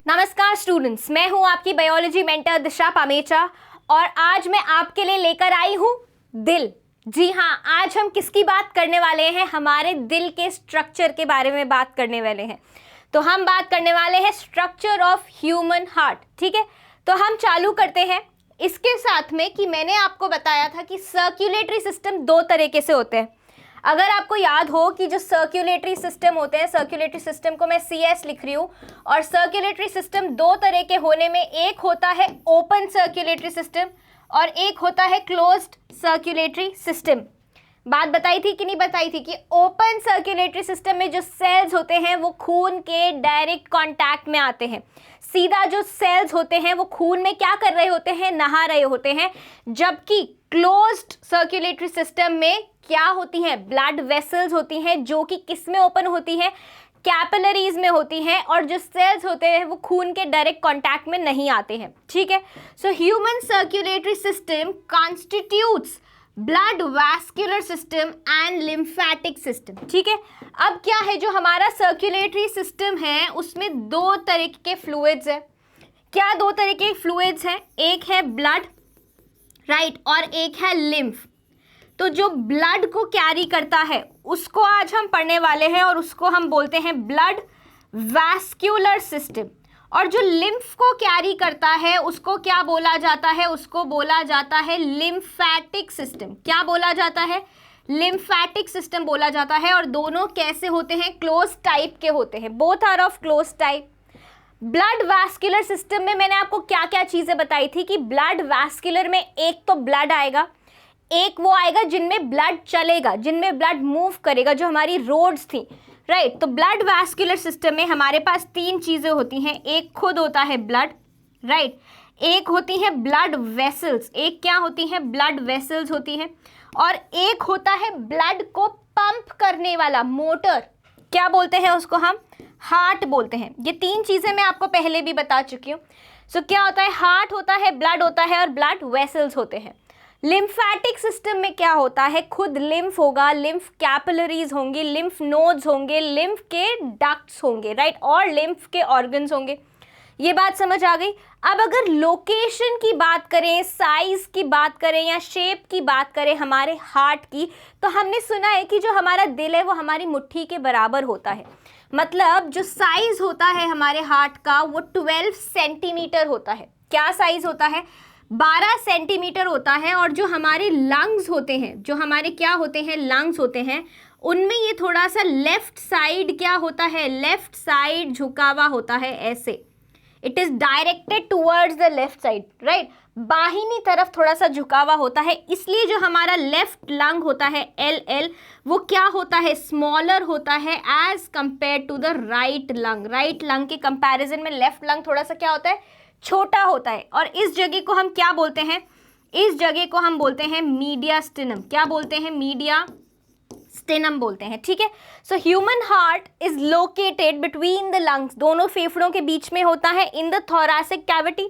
नमस्कार स्टूडेंट्स, मैं हूं आपकी बायोलॉजी मेंटर दिशा पामेचा और आज मैं आपके लिए लेकर आई हूं दिल। जी हाँ, आज हम किसकी बात करने वाले हैं? हमारे दिल के स्ट्रक्चर के बारे में बात करने वाले हैं। तो हम बात करने वाले हैं स्ट्रक्चर ऑफ ह्यूमन हार्ट। ठीक है, तो हम चालू करते हैं इसके साथ में कि मैंने आपको बताया था कि सर्कुलेटरी सिस्टम दो तरीके से होते हैं। अगर आपको याद हो कि जो सर्कुलेटरी सिस्टम होते हैं, सर्कुलेटरी सिस्टम को मैं CS लिख रही हूँ, और सर्कुलेटरी सिस्टम दो तरह के होने में एक होता है ओपन सर्कुलेटरी सिस्टम और एक होता है क्लोज्ड सर्कुलेटरी सिस्टम। बात बताई थी कि नहीं बताई थी कि ओपन सर्कुलेटरी सिस्टम में जो सेल्स होते हैं वो खून के डायरेक्ट कांटेक्ट में आते हैं। सीधा जो सेल्स होते हैं वो खून में क्या कर रहे होते हैं? नहा रहे होते हैं। जबकि क्लोज्ड सर्कुलेटरी सिस्टम में क्या होती हैं? ब्लड वेसल्स होती हैं, जो कि किस में ओपन होती हैं? कैपिलरीज में होती हैं, और जो सेल्स होते हैं वो खून के डायरेक्ट कांटेक्ट में नहीं आते हैं। ठीक है, so human circulatory system constitutes blood vascular system and lymphatic system. ठीक है, अब क्या है, जो हमारा सर्कुलेटरी सिस्टम है उसमें दो तरह के फ्लूइड्स है। क्या दो तरह के फ्लूइड्स हैं? एक है ब्लड, राइट, और एक है लिम्फ। तो जो ब्लड को कैरी करता है उसको आज हम पढ़ने वाले हैं और उसको हम बोलते हैं ब्लड वैस्कुलर सिस्टम, और जो लिम्फ को कैरी करता है उसको क्या बोला जाता है? उसको बोला जाता है लिम्फेटिक सिस्टम। क्या बोला जाता है? लिम्फेटिक सिस्टम बोला जाता है। और दोनों कैसे होते हैं? क्लोज टाइप के होते हैं। Both are of close type. Blood vascular system में मैंने आपको क्या क्या चीजें बताई थी कि ब्लड वैस्कुलर में एक तो ब्लड आएगा, एक वो आएगा जिनमें ब्लड चलेगा, जिनमें ब्लड मूव करेगा, जो हमारी रोड्स थी, राइट। तो ब्लड वैस्कुलर सिस्टम में हमारे पास तीन चीजें होती हैं। एक खुद होता है ब्लड, राइट, एक होती है ब्लड वेसल्स, एक क्या होती है? ब्लड वेसल्स होती हैं, और एक होता है ब्लड को पंप करने वाला मोटर। क्या बोलते हैं उसको? हम हार्ट बोलते हैं। ये तीन चीजें मैं आपको पहले भी बता चुकी हूँ। सो क्या होता है? हार्ट होता है, ब्लड होता है, और ब्लड वेसल्स होते हैं। लिम्फेटिक सिस्टम में क्या होता है? खुद लिम्फ होगा, लिम्फ कैपिलरीज होंगी, लिम्फ नोड्स होंगे, लिम्फ के डक्ट्स होंगे, राइट, और लिम्फ के ऑर्गन्स होंगे। ये बात समझ आ गई। अब अगर लोकेशन की बात करें, साइज की बात करें, या शेप की बात करें हमारे हार्ट की, तो हमने सुना है कि जो हमारा दिल है वो हमारी मुट्ठी के बराबर होता है। मतलब जो साइज होता है हमारे हार्ट का वो 12 सेंटीमीटर होता है। क्या साइज होता है? 12 सेंटीमीटर होता है। और जो हमारे लंग्स होते हैं, जो हमारे क्या होते हैं? लंग्स होते हैं, उनमें ये थोड़ा सा लेफ्ट साइड क्या होता है? लेफ्ट साइड झुका हुआ होता है, ऐसे। It is directed towards the left side, right, बाहिनी तरफ थोड़ा सा झुका हुआ होता है। इसलिए जो हमारा लेफ्ट लंग होता है LL, वो क्या होता है? स्मॉलर होता है as compare to the right lung. Right lung के कंपैरिजन में लेफ्ट लंग थोड़ा सा क्या होता है? छोटा होता है। और इस जगह को हम क्या बोलते हैं? इस जगह को हम बोलते हैं मीडियास्टिनम। क्या बोलते हैं? मीडियास्टिनम बोलते हैं। ठीक है, so human heart is located between the lungs, दोनों फेफड़ों के बीच में होता है, इन द थोरैसिक कैविटी।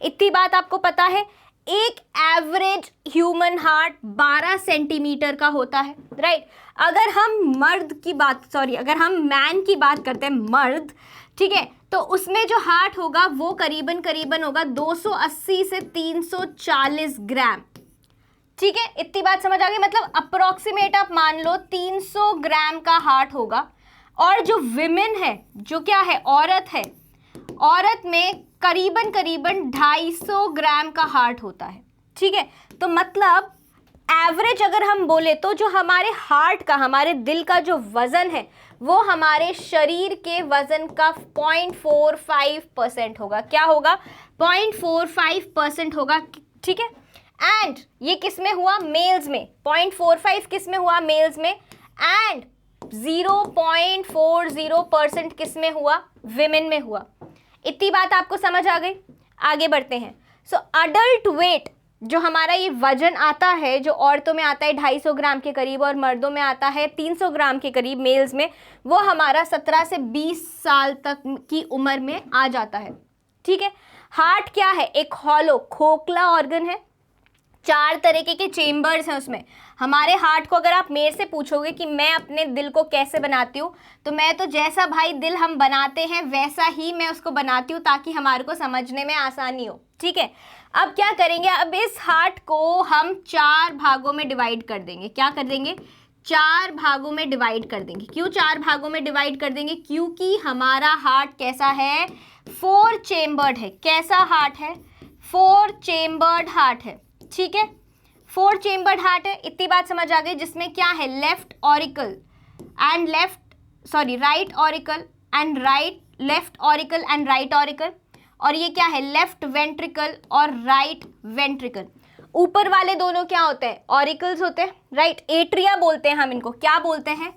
इतनी बात आपको पता है। एक एवरेज ह्यूमन हार्ट 12 सेंटीमीटर का होता है, राइट। अगर हम अगर हम मैन की बात करते हैं, मर्द, ठीक है, तो उसमें जो हार्ट होगा वो करीबन होगा 280 से 340 ग्राम। ठीक है, इतनी बात समझ आ गई। मतलब अप्रोक्सीमेट आप मान लो 300 ग्राम का हार्ट होगा। और जो विमेन है, जो क्या है? औरत है, औरत में करीबन 250 ग्राम का हार्ट होता है। ठीक है, तो मतलब एवरेज अगर हम बोले तो जो हमारे हार्ट का, हमारे दिल का जो वजन है वो हमारे शरीर के वजन का 0.45% होगा। क्या होगा? 0.45% होगा। ठीक है, एंड ये किस में हुआ? मेल्स में। 0.45 किस में हुआ? मेल्स में। एंड 0.40% किस में हुआ? विमेन में हुआ। इतनी बात आपको समझ आ गई। आगे बढ़ते हैं। सो अडल्ट वेट, जो हमारा ये वजन आता है, जो औरतों में आता है 250 ग्राम के करीब और मर्दों में आता है 300 ग्राम के करीब, मेल्स में, वो हमारा 17 से 20 साल तक की उम्र में आ जाता है। ठीक है, हार्ट क्या है? एक हॉलो, खोखला ऑर्गन है। 4 तरीके के चेम्बर्स हैं उसमें। हमारे हार्ट को अगर आप मेरे से पूछोगे कि मैं अपने दिल को कैसे बनाती हूँ, तो मैं तो जैसा भाई दिल हम बनाते हैं वैसा ही मैं उसको बनाती हूँ, ताकि हमारे को समझने में आसानी हो। ठीक है, अब क्या करेंगे, अब इस हार्ट को हम 4 भागों में डिवाइड कर देंगे। क्या कर देंगे, 4 भागों में डिवाइड कर देंगे। क्यों 4 भागों में डिवाइड कर देंगे, क्योंकि हमारा हार्ट कैसा है, 4 चेम्बर्ड है। कैसा हार्ट है, 4 चेम्बर्ड हार्ट है। ठीक है, 4 चेम्बर्ड हार्ट है, इतनी बात समझ आ गई। जिसमें क्या है, left auricle and right auricle and left auricle and right auricle, और ये क्या है, लेफ्ट वेंट्रिकल और राइट वेंट्रिकल। ऊपर वाले दोनों क्या होते हैं, ऑरिकल्स होते हैं, राइट। एट्रिया बोलते हैं हम इनको, क्या बोलते हैं,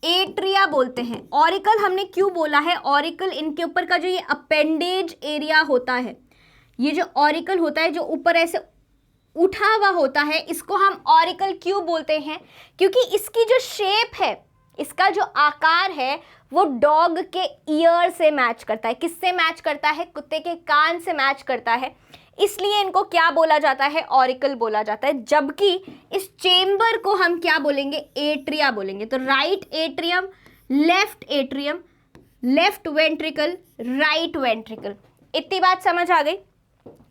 एट्रिया बोलते हैं। ऑरिकल हमने क्यों बोला है, ऑरिकल इनके ऊपर का जो ये अपेंडेज एरिया होता है, ये जो ऑरिकल होता है जो ऊपर ऐसे उठा हुआ होता है, इसको हम ऑरिकल क्यों बोलते हैं, क्योंकि इसकी जो शेप है, इसका जो आकार है, वो डॉग के ईयर से मैच करता है। किससे मैच करता है, कुत्ते के कान से मैच करता है, इसलिए इनको क्या बोला जाता है, ऑरिकल बोला जाता है। जबकि इस चेम्बर को हम क्या बोलेंगे, एट्रिया बोलेंगे। तो right atrium, left ventricle, right ventricle. इतनी बात समझ आ गई।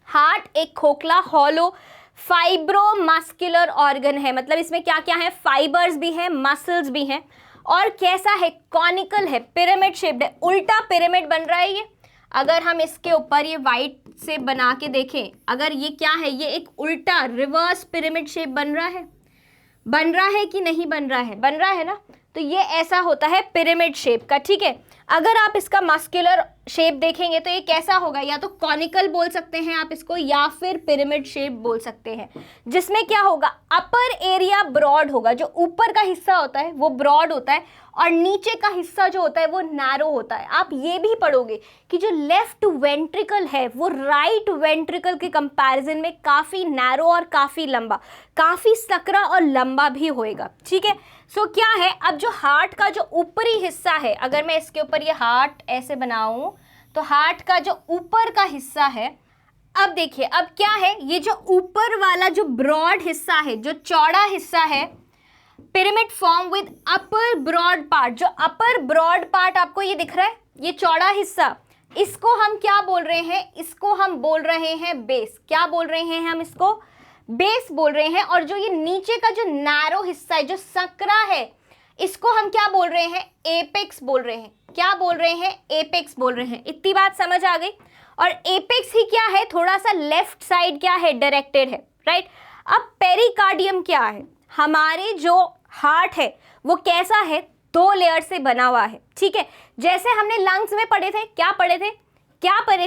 हार्ट एक खोखला हॉलो फाइब्रोमस्कुलर ऑर्गन है, मतलब इसमें क्या क्या है, फाइबर्स भी हैं, मसल्स भी हैं, और कैसा है, कॉनिकल है, पिरामिड शेप्ड है, उल्टा पिरामिड बन रहा है ये। अगर हम इसके ऊपर ये वाइट से बना के देखें, अगर ये क्या है, ये एक उल्टा रिवर्स पिरामिड शेप बन रहा है कि नहीं बन रहा है ना। तो ये ऐसा होता है पिरामिड शेप का। ठीक है, अगर आप इसका मस्कुलर शेप देखेंगे तो ये कैसा होगा, या तो कॉनिकल बोल सकते हैं आप इसको, या फिर पिरामिड शेप बोल सकते हैं। जिसमें क्या होगा, अपर एरिया ब्रॉड होगा, जो ऊपर का हिस्सा होता है वो ब्रॉड होता है, और नीचे का हिस्सा जो होता है वो नैरो होता है। आप ये भी पढ़ोगे कि जो लेफ्ट वेंट्रिकल है वो राइट वेंट्रिकल के कंपैरिजन में काफ़ी नैरो और काफ़ी लंबा, काफ़ी सकरा और लंबा भी होएगा। ठीक है, सो क्या है, अब जो हार्ट का जो ऊपरी हिस्सा है, अगर मैं इसके ऊपर ये हार्ट ऐसे बनाऊं, तो हार्ट का जो ऊपर का हिस्सा है, अब देखिए अब क्या है, ये जो ऊपर वाला जो ब्रॉड हिस्सा है, जो चौड़ा हिस्सा है, pyramid form with upper broad part. जो अपर ब्रॉड पार्ट आपको ये दिख रहा है, ये चौड़ा हिस्सा, इसको हम क्या बोल रहे हैं, इसको हम बोल रहे हैं बेस। क्या बोल रहे हैं हम, इसको बेस बोल रहे हैं। और जो ये नीचे का जो नैरो हिस्सा है, जो सकरा है, इसको हम क्या बोल रहे हैं, एपेक्स बोल रहे हैं। क्या बोल रहे हैं, एपेक्स बोल रहे हैं। इतनी बात समझ आ गई। और एपेक्स ही क्या है, थोड़ा सा लेफ्ट साइड क्या है, डायरेक्टेड है, राइट। अब पेरिकार्डियम क्या है, हमारे जो हार्ट है वो कैसा है, 2 लेयर से बना हुआ है। ठीक है, जैसे हमने लंग्स में पढ़े थे, क्या पढ़े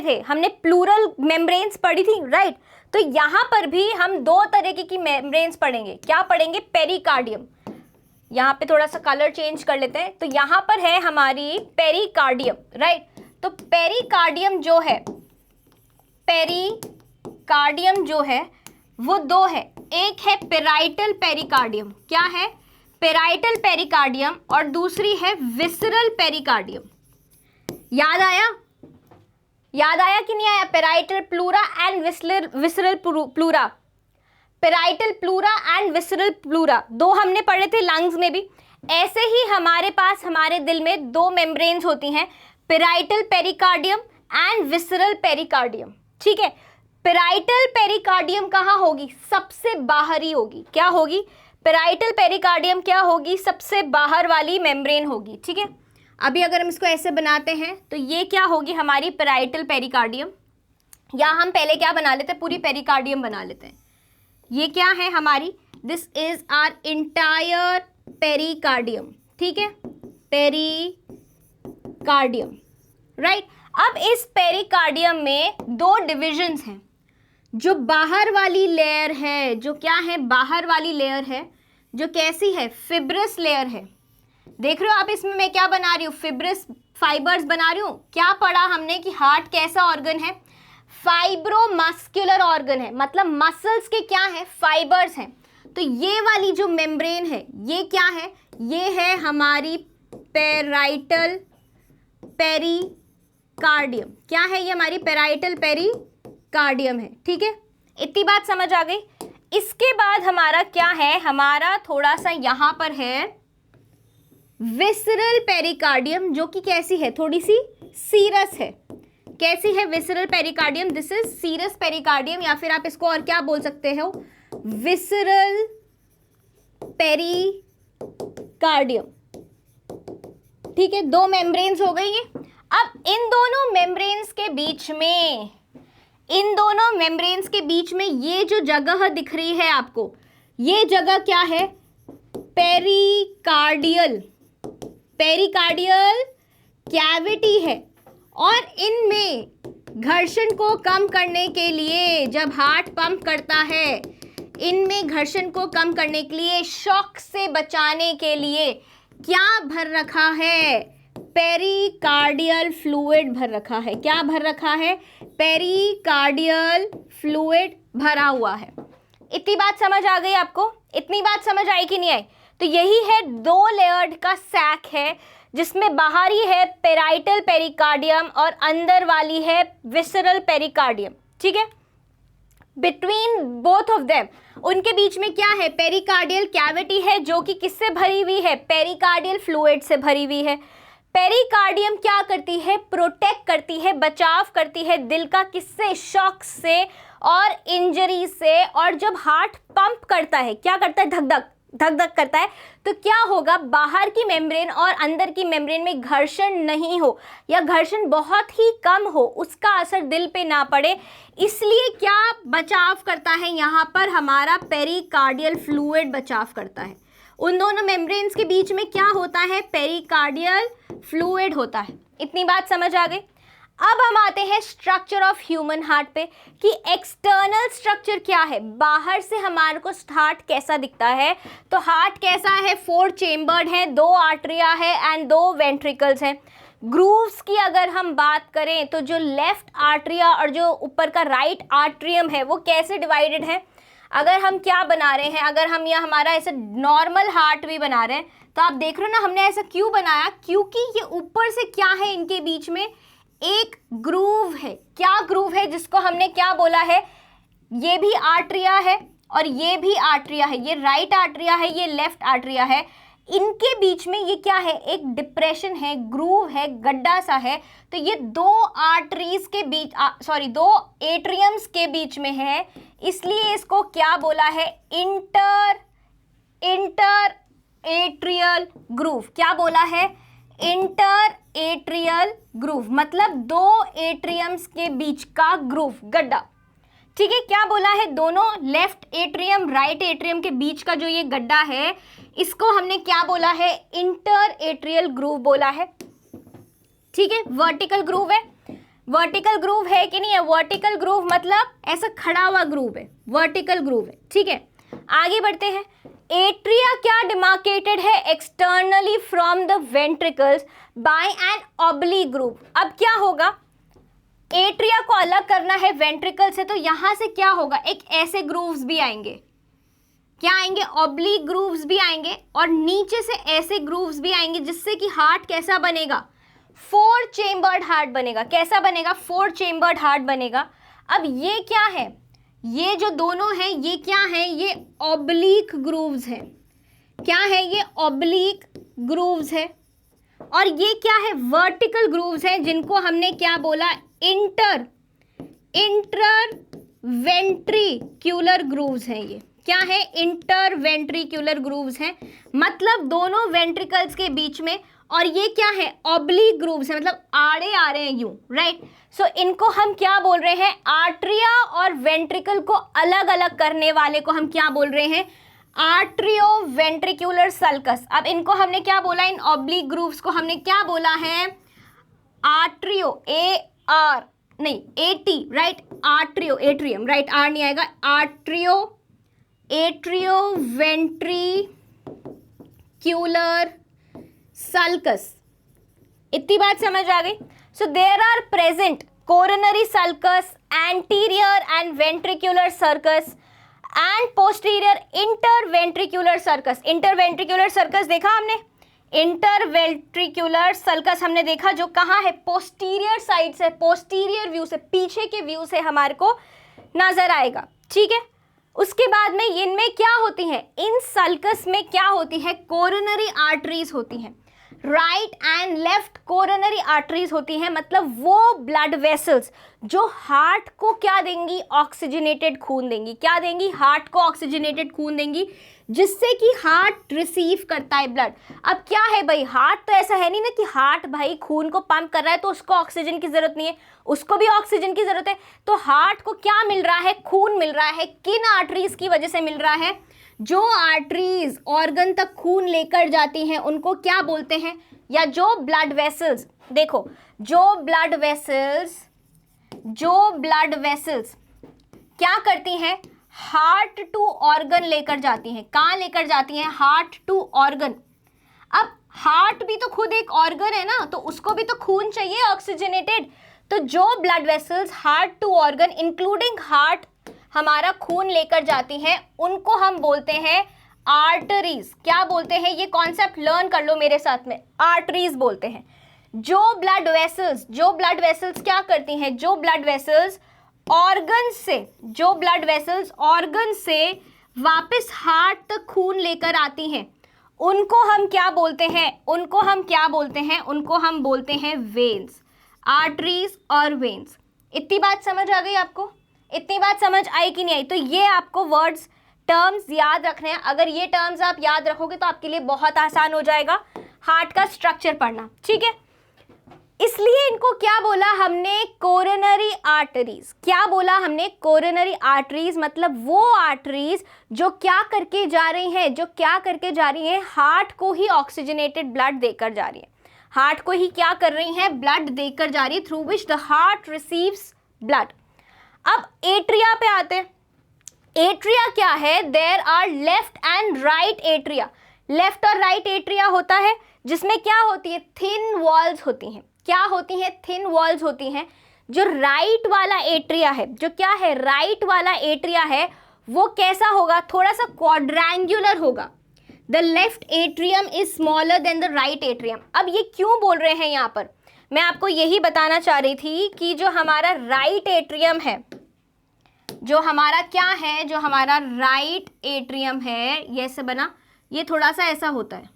थे, हमने प्लूरल मेम्ब्रेन्स पढ़ी थी, राइट। तो यहाँ पर भी हम 2 तरीके की मेम्ब्रेन्स पढ़ेंगे। क्या पढ़ेंगे, पेरिकार्डियम। यहाँ पे थोड़ा सा कलर चेंज कर लेते हैं, तो यहाँ पर है हमारी पेरिकार्डियम, राइट। तो पेरिकार्डियम जो है वो 2 है। एक है पेराइटल पेरिकार्डियम, क्या है, पेराइटल पेरिकार्डियम, और दूसरी है विसरल पेरिकार्डियम। याद आया कि नहीं आया, parietal pleura and visceral pleura, parietal pleura and visceral pleura, 2 हमने पढ़े थे लंग्स में भी। ऐसे ही हमारे पास हमारे दिल में 2 मेम्ब्रेन्स होती हैं, parietal pericardium and visceral pericardium. ठीक है, पेराइटल पेरिकार्डियम कहाँ होगी, सबसे बाहर ही होगी। क्या होगी, पेराइटल पेरिकार्डियम क्या होगी, सबसे बाहर वाली मेम्ब्रेन होगी। ठीक है, अभी अगर हम इसको ऐसे बनाते हैं तो ये क्या होगी, हमारी पेराइटल पेरिकार्डियम, या हम पहले क्या बना लेते हैं, पूरी पेरिकार्डियम बना लेते हैं। ये क्या है हमारी, this is our entire pericardium. ठीक है, पेरिकार्डियम, राइट। अब इस पेरिकार्डियम में 2 डिविजन्स हैं। जो बाहर वाली लेयर है, जो क्या है, बाहर वाली लेयर है, जो कैसी है, फिब्रस लेयर है। देख रहे हो आप, इसमें मैं क्या बना रही हूँ, फिब्रस फाइबर्स बना रही हूँ। क्या पढ़ा हमने कि हार्ट कैसा ऑर्गन है, फाइब्रोमस्कुलर ऑर्गन है, मतलब मसल्स के क्या है, फाइबर्स हैं। तो ये वाली जो मेम्ब्रेन है, ये क्या है, ये है हमारी पेराइटल पेरिकार्डियम। क्या है, ये हमारी पेराइटल पेरिकार्डियम है। ठीक है, इतनी बात समझ आ गई। इसके बाद हमारा क्या है, हमारा थोड़ा सा यहां पर है विसरल पेरिकार्डियम, जो कि कैसी है, थोड़ी सी सीरस है। कैसी है visceral pericardium, this is serous pericardium, या फिर आप इसको और क्या बोल सकते हो, विसरल पेरिकार्डियम। ठीक है, दो मेम्ब्रेन्स हो गई ये। अब इन दोनों मेम्ब्रेन्स के बीच में ये जो जगह दिख रही है आपको, ये जगह क्या है, पेरिकार्डियल कैविटी है। और इनमें घर्षण को कम करने के लिए, जब हार्ट पंप करता है, इनमें घर्षण को कम करने के लिए, शॉक से बचाने के लिए क्या भर रखा है, पेरिकार्डियल फ्लूइड भर रखा है। क्या भर रखा है, पेरिकार्डियल फ्लूइड भरा हुआ है। इतनी बात समझ आ गई आपको? इतनी बात समझ आई कि नहीं आई? तो यही है 2 लेयर्ड का सैक है, जिसमें बाहरी है पेराइटल पेरिकार्डियम और अंदर वाली है विसरल पेरिकार्डियम। ठीक है, बिटवीन बोथ ऑफ देम, उनके बीच में क्या है, पेरिकार्डियल कैविटी है, जो कि किससे भरी हुई है, पेरिकार्डियल फ्लूइड से भरी हुई है। पेरिकार्डियम क्या करती है, प्रोटेक्ट करती है, बचाव करती है दिल का, किससे, शॉक से और इंजरी से। और जब हार्ट पंप करता है, क्या करता है, धक धक करता है, तो क्या होगा, बाहर की मेम्ब्रेन और अंदर की मेम्ब्रेन में घर्षण नहीं हो, या घर्षण बहुत ही कम हो, उसका असर दिल पे ना पड़े। इसलिए क्या बचाव करता है, यहाँ पर हमारा पेरिकार्डियल फ्लूइड बचाव करता है। उन दोनों मेम्ब्रेन्स के बीच में क्या होता है, पेरिकार्डियल फ्लूइड होता है। इतनी बात समझ आ गई? अब हम आते हैं स्ट्रक्चर ऑफ ह्यूमन हार्ट पे, कि एक्सटर्नल स्ट्रक्चर क्या है, बाहर से हमारे को हार्ट कैसा दिखता है। तो हार्ट कैसा है, 4 चेम्बर्ड है, 2 आर्टरिया है एंड 2 वेंट्रिकल्स हैं। ग्रूव्स की अगर हम बात करें तो जो लेफ्ट आर्टरिया और जो ऊपर का राइट आर्ट्रियम है, वो कैसे डिवाइडेड है। अगर हम क्या बना रहे हैं, अगर हम यह हमारा ऐसे नॉर्मल हार्ट भी बना रहे हैं, तो आप देख रहे हो ना, हमने ऐसा क्यों बनाया, क्योंकि ये ऊपर से क्या है, इनके बीच में एक ग्रूव है। क्या ग्रूव है, जिसको हमने क्या बोला है, ये भी आर्टरिया है और ये भी आर्टरिया है, ये राइट आर्टरिया है, ये लेफ्ट आर्टरिया है। इनके बीच में ये क्या है, एक डिप्रेशन है, ग्रूव है, गड्ढा सा है। तो ये 2 आर्टरीज के बीच, 2 एट्रियम्स के बीच में है, इसलिए इसको क्या बोला है, इंटर एट्रियल ग्रूव। क्या बोला है, इंटर एट्रियल ग्रूव, मतलब 2 एट्रियम्स के बीच का ग्रूव, गड्ढा। ठीक है, क्या बोला है, दोनों लेफ्ट एट्रियम राइट एट्रियम के बीच का जो ये गड्ढा है, इसको हमने क्या बोला है, इंटर एट्रियल ग्रूव बोला है। ठीक है, वर्टिकल ग्रूव है, वर्टिकल ग्रूव है कि नहीं है, वर्टिकल ग्रूव मतलब ऐसा खड़ा हुआ ग्रूव है, वर्टिकल ग्रूव है। ठीक है, आगे बढ़ते हैं। एट्रिया क्या डिमार्केटेड है, externally from the ventricles by an oblique groove. अब क्या होगा, एट्रिया को अलग करना है वेंट्रिकल से, तो यहां से क्या होगा, एक ऐसे ग्रूव्स भी आएंगे, क्या आएंगे, ऑब्लिक ग्रूव्स भी आएंगे, और नीचे से ऐसे ग्रूव्स भी आएंगे, जिससे कि हार्ट कैसा बनेगा, 4 चेम्बर्ड हार्ट बनेगा। कैसा बनेगा, 4 चेम्बर्ड हार्ट बनेगा। अब ये क्या है, ये जो दोनों हैं, ये क्या है, ये ऑब्लिक ग्रूव्स हैं। क्या है, ये ऑब्लिक ग्रूव्स है। और ये क्या है, वर्टिकल ग्रूव्स हैं, जिनको हमने क्या बोला, इंटरवेंट्रिक्यूलर ग्रूव्स हैं। ये क्या है, इंटरवेंट्रिक्यूलर ग्रूव्स हैं, मतलब दोनों वेंट्रिकल्स के बीच में। और ये क्या है, ऑब्लिक ग्रूव्स है, मतलब आड़े आ रहे हैं यूं, राइट। सो इनको हम क्या बोल रहे हैं, आर्टरिया और वेंट्रिकल को अलग अलग करने वाले को हम क्या बोल रहे हैं, आर्ट्रियो वेंट्रिक्यूलर सल्कस। अब इनको हमने क्या बोला, इन ऑब्लिक ग्रूव्स को हमने क्या बोला है, atrio, AT, right, atrio, atrium, right, R नहीं आएगा, एट्रियो वेंट्रिक्यूलर सल्कस। इतनी बात समझ आ गई। So there are present coronary sulcus, anterior and ventricular sulcus and posterior interventricular sulcus. Interventricular sulcus देखा हमने, इंटरवेंट्रिक्यूलर सल्कस हमने देखा, जो कहाँ है, पोस्टीरियर साइड से, पोस्टीरियर व्यू से, पीछे के व्यू से हमारे को नजर आएगा। ठीक है, उसके बाद में इनमें क्या होती है, इन सल्कस में क्या होती है, कोरोनरी आर्टरीज होती हैं, right and left coronary arteries होती हैं, मतलब वो ब्लड वेसल्स जो हार्ट को क्या देंगी, ऑक्सीजनेटेड खून देंगी। क्या देंगी, हार्ट को ऑक्सीजनेटेड खून देंगी, जिससे कि हार्ट रिसीव करता है ब्लड। अब क्या है भाई, हार्ट तो ऐसा है नहीं ना कि हार्ट भाई खून को पंप कर रहा है तो उसको ऑक्सीजन की जरूरत नहीं है, उसको भी ऑक्सीजन की जरूरत है। तो हार्ट को क्या मिल रहा है, खून मिल रहा है। किन आर्टरीज की वजह से मिल रहा है, जो आर्टरीज ऑर्गन तक खून लेकर जाती हैं उनको क्या बोलते हैं, या जो ब्लड वेसल्स, देखो जो ब्लड वेसल्स क्या करती हैं, हार्ट टू ऑर्गन लेकर जाती हैं। कहाँ लेकर जाती हैं, हार्ट टू ऑर्गन। अब हार्ट भी तो खुद एक ऑर्गन है ना, तो उसको भी तो खून चाहिए ऑक्सीजनेटेड। तो जो blood vessels heart to organ including heart हमारा खून लेकर जाती हैं, उनको हम बोलते हैं आर्टरीज। क्या बोलते हैं, ये कॉन्सेप्ट लर्न कर लो मेरे साथ में, आर्टरीज बोलते हैं। जो ब्लड वेसल्स क्या करती हैं, जो ब्लड वेसल्स ऑर्गन से वापस हार्ट तक खून लेकर आती हैं, उनको हम क्या बोलते हैं, वेन्स। आर्टरीज और वेन्स। इतनी बात समझ आ गई आपको, इतनी बात समझ आई कि नहीं आई? तो ये आपको वर्ड्स, टर्म्स याद रखने हैं। अगर ये टर्म्स आप याद रखोगे तो आपके लिए बहुत आसान हो जाएगा हार्ट का स्ट्रक्चर पढ़ना, ठीक है। इसलिए इनको क्या बोला हमने, कोरोनरी आर्टरीज। क्या बोला हमने, कोरोनरी आर्टरीज, मतलब वो आर्टरीज जो क्या करके जा रही हैं, हार्ट को ही ऑक्सीजनेटेड ब्लड देकर जा रही है, हार्ट को ही क्या कर रही हैं, ब्लड देकर जा रही है, through which the heart receives blood. अब एट्रिया पे आते हैं। एट्रिया क्या है, there are left and right atria. Left और राइट एट्रिया होता है, जिसमें क्या होती है, थिन वॉल्स होती हैं। क्या होती हैं, थिन वॉल्स होती हैं। जो राइट वाला एट्रिया है, जो क्या है, राइट वाला एट्रिया है, वो कैसा होगा, थोड़ा सा क्वाड्रेंगुलर होगा। The left atrium is smaller than the right atrium. अब ये क्यों बोल रहे हैं यहाँ पर, मैं आपको यही बताना चाह रही थी कि जो हमारा राइट एट्रियम है, जो हमारा क्या है, जो हमारा राइट एट्रियम है, ये ऐसे बना, ये थोड़ा सा ऐसा होता है,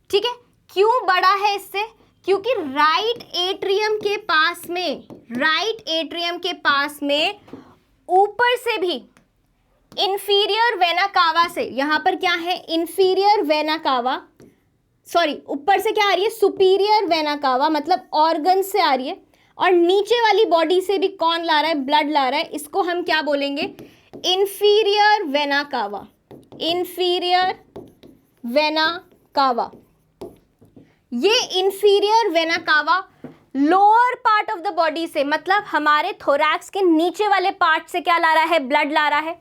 ठीक है। क्यों बड़ा है इससे, क्योंकि राइट एट्रियम के पास में ऊपर से भी इंफीरियर वेना कावा से, यहां पर क्या है, इंफीरियर वेना कावा, सॉरी ऊपर से क्या आ रही है, सुपीरियर वेना कावा, मतलब ऑर्गन से आ रही है, और नीचे वाली बॉडी से भी कौन ला रहा है, ब्लड ला रहा है। इसको हम क्या बोलेंगे, inferior vena cava. Inferior vena cava, ये inferior vena cava lower part of the body से, मतलब हमारे थोरैक्स के नीचे वाले पार्ट से क्या ला रहा है, ब्लड ला रहा है,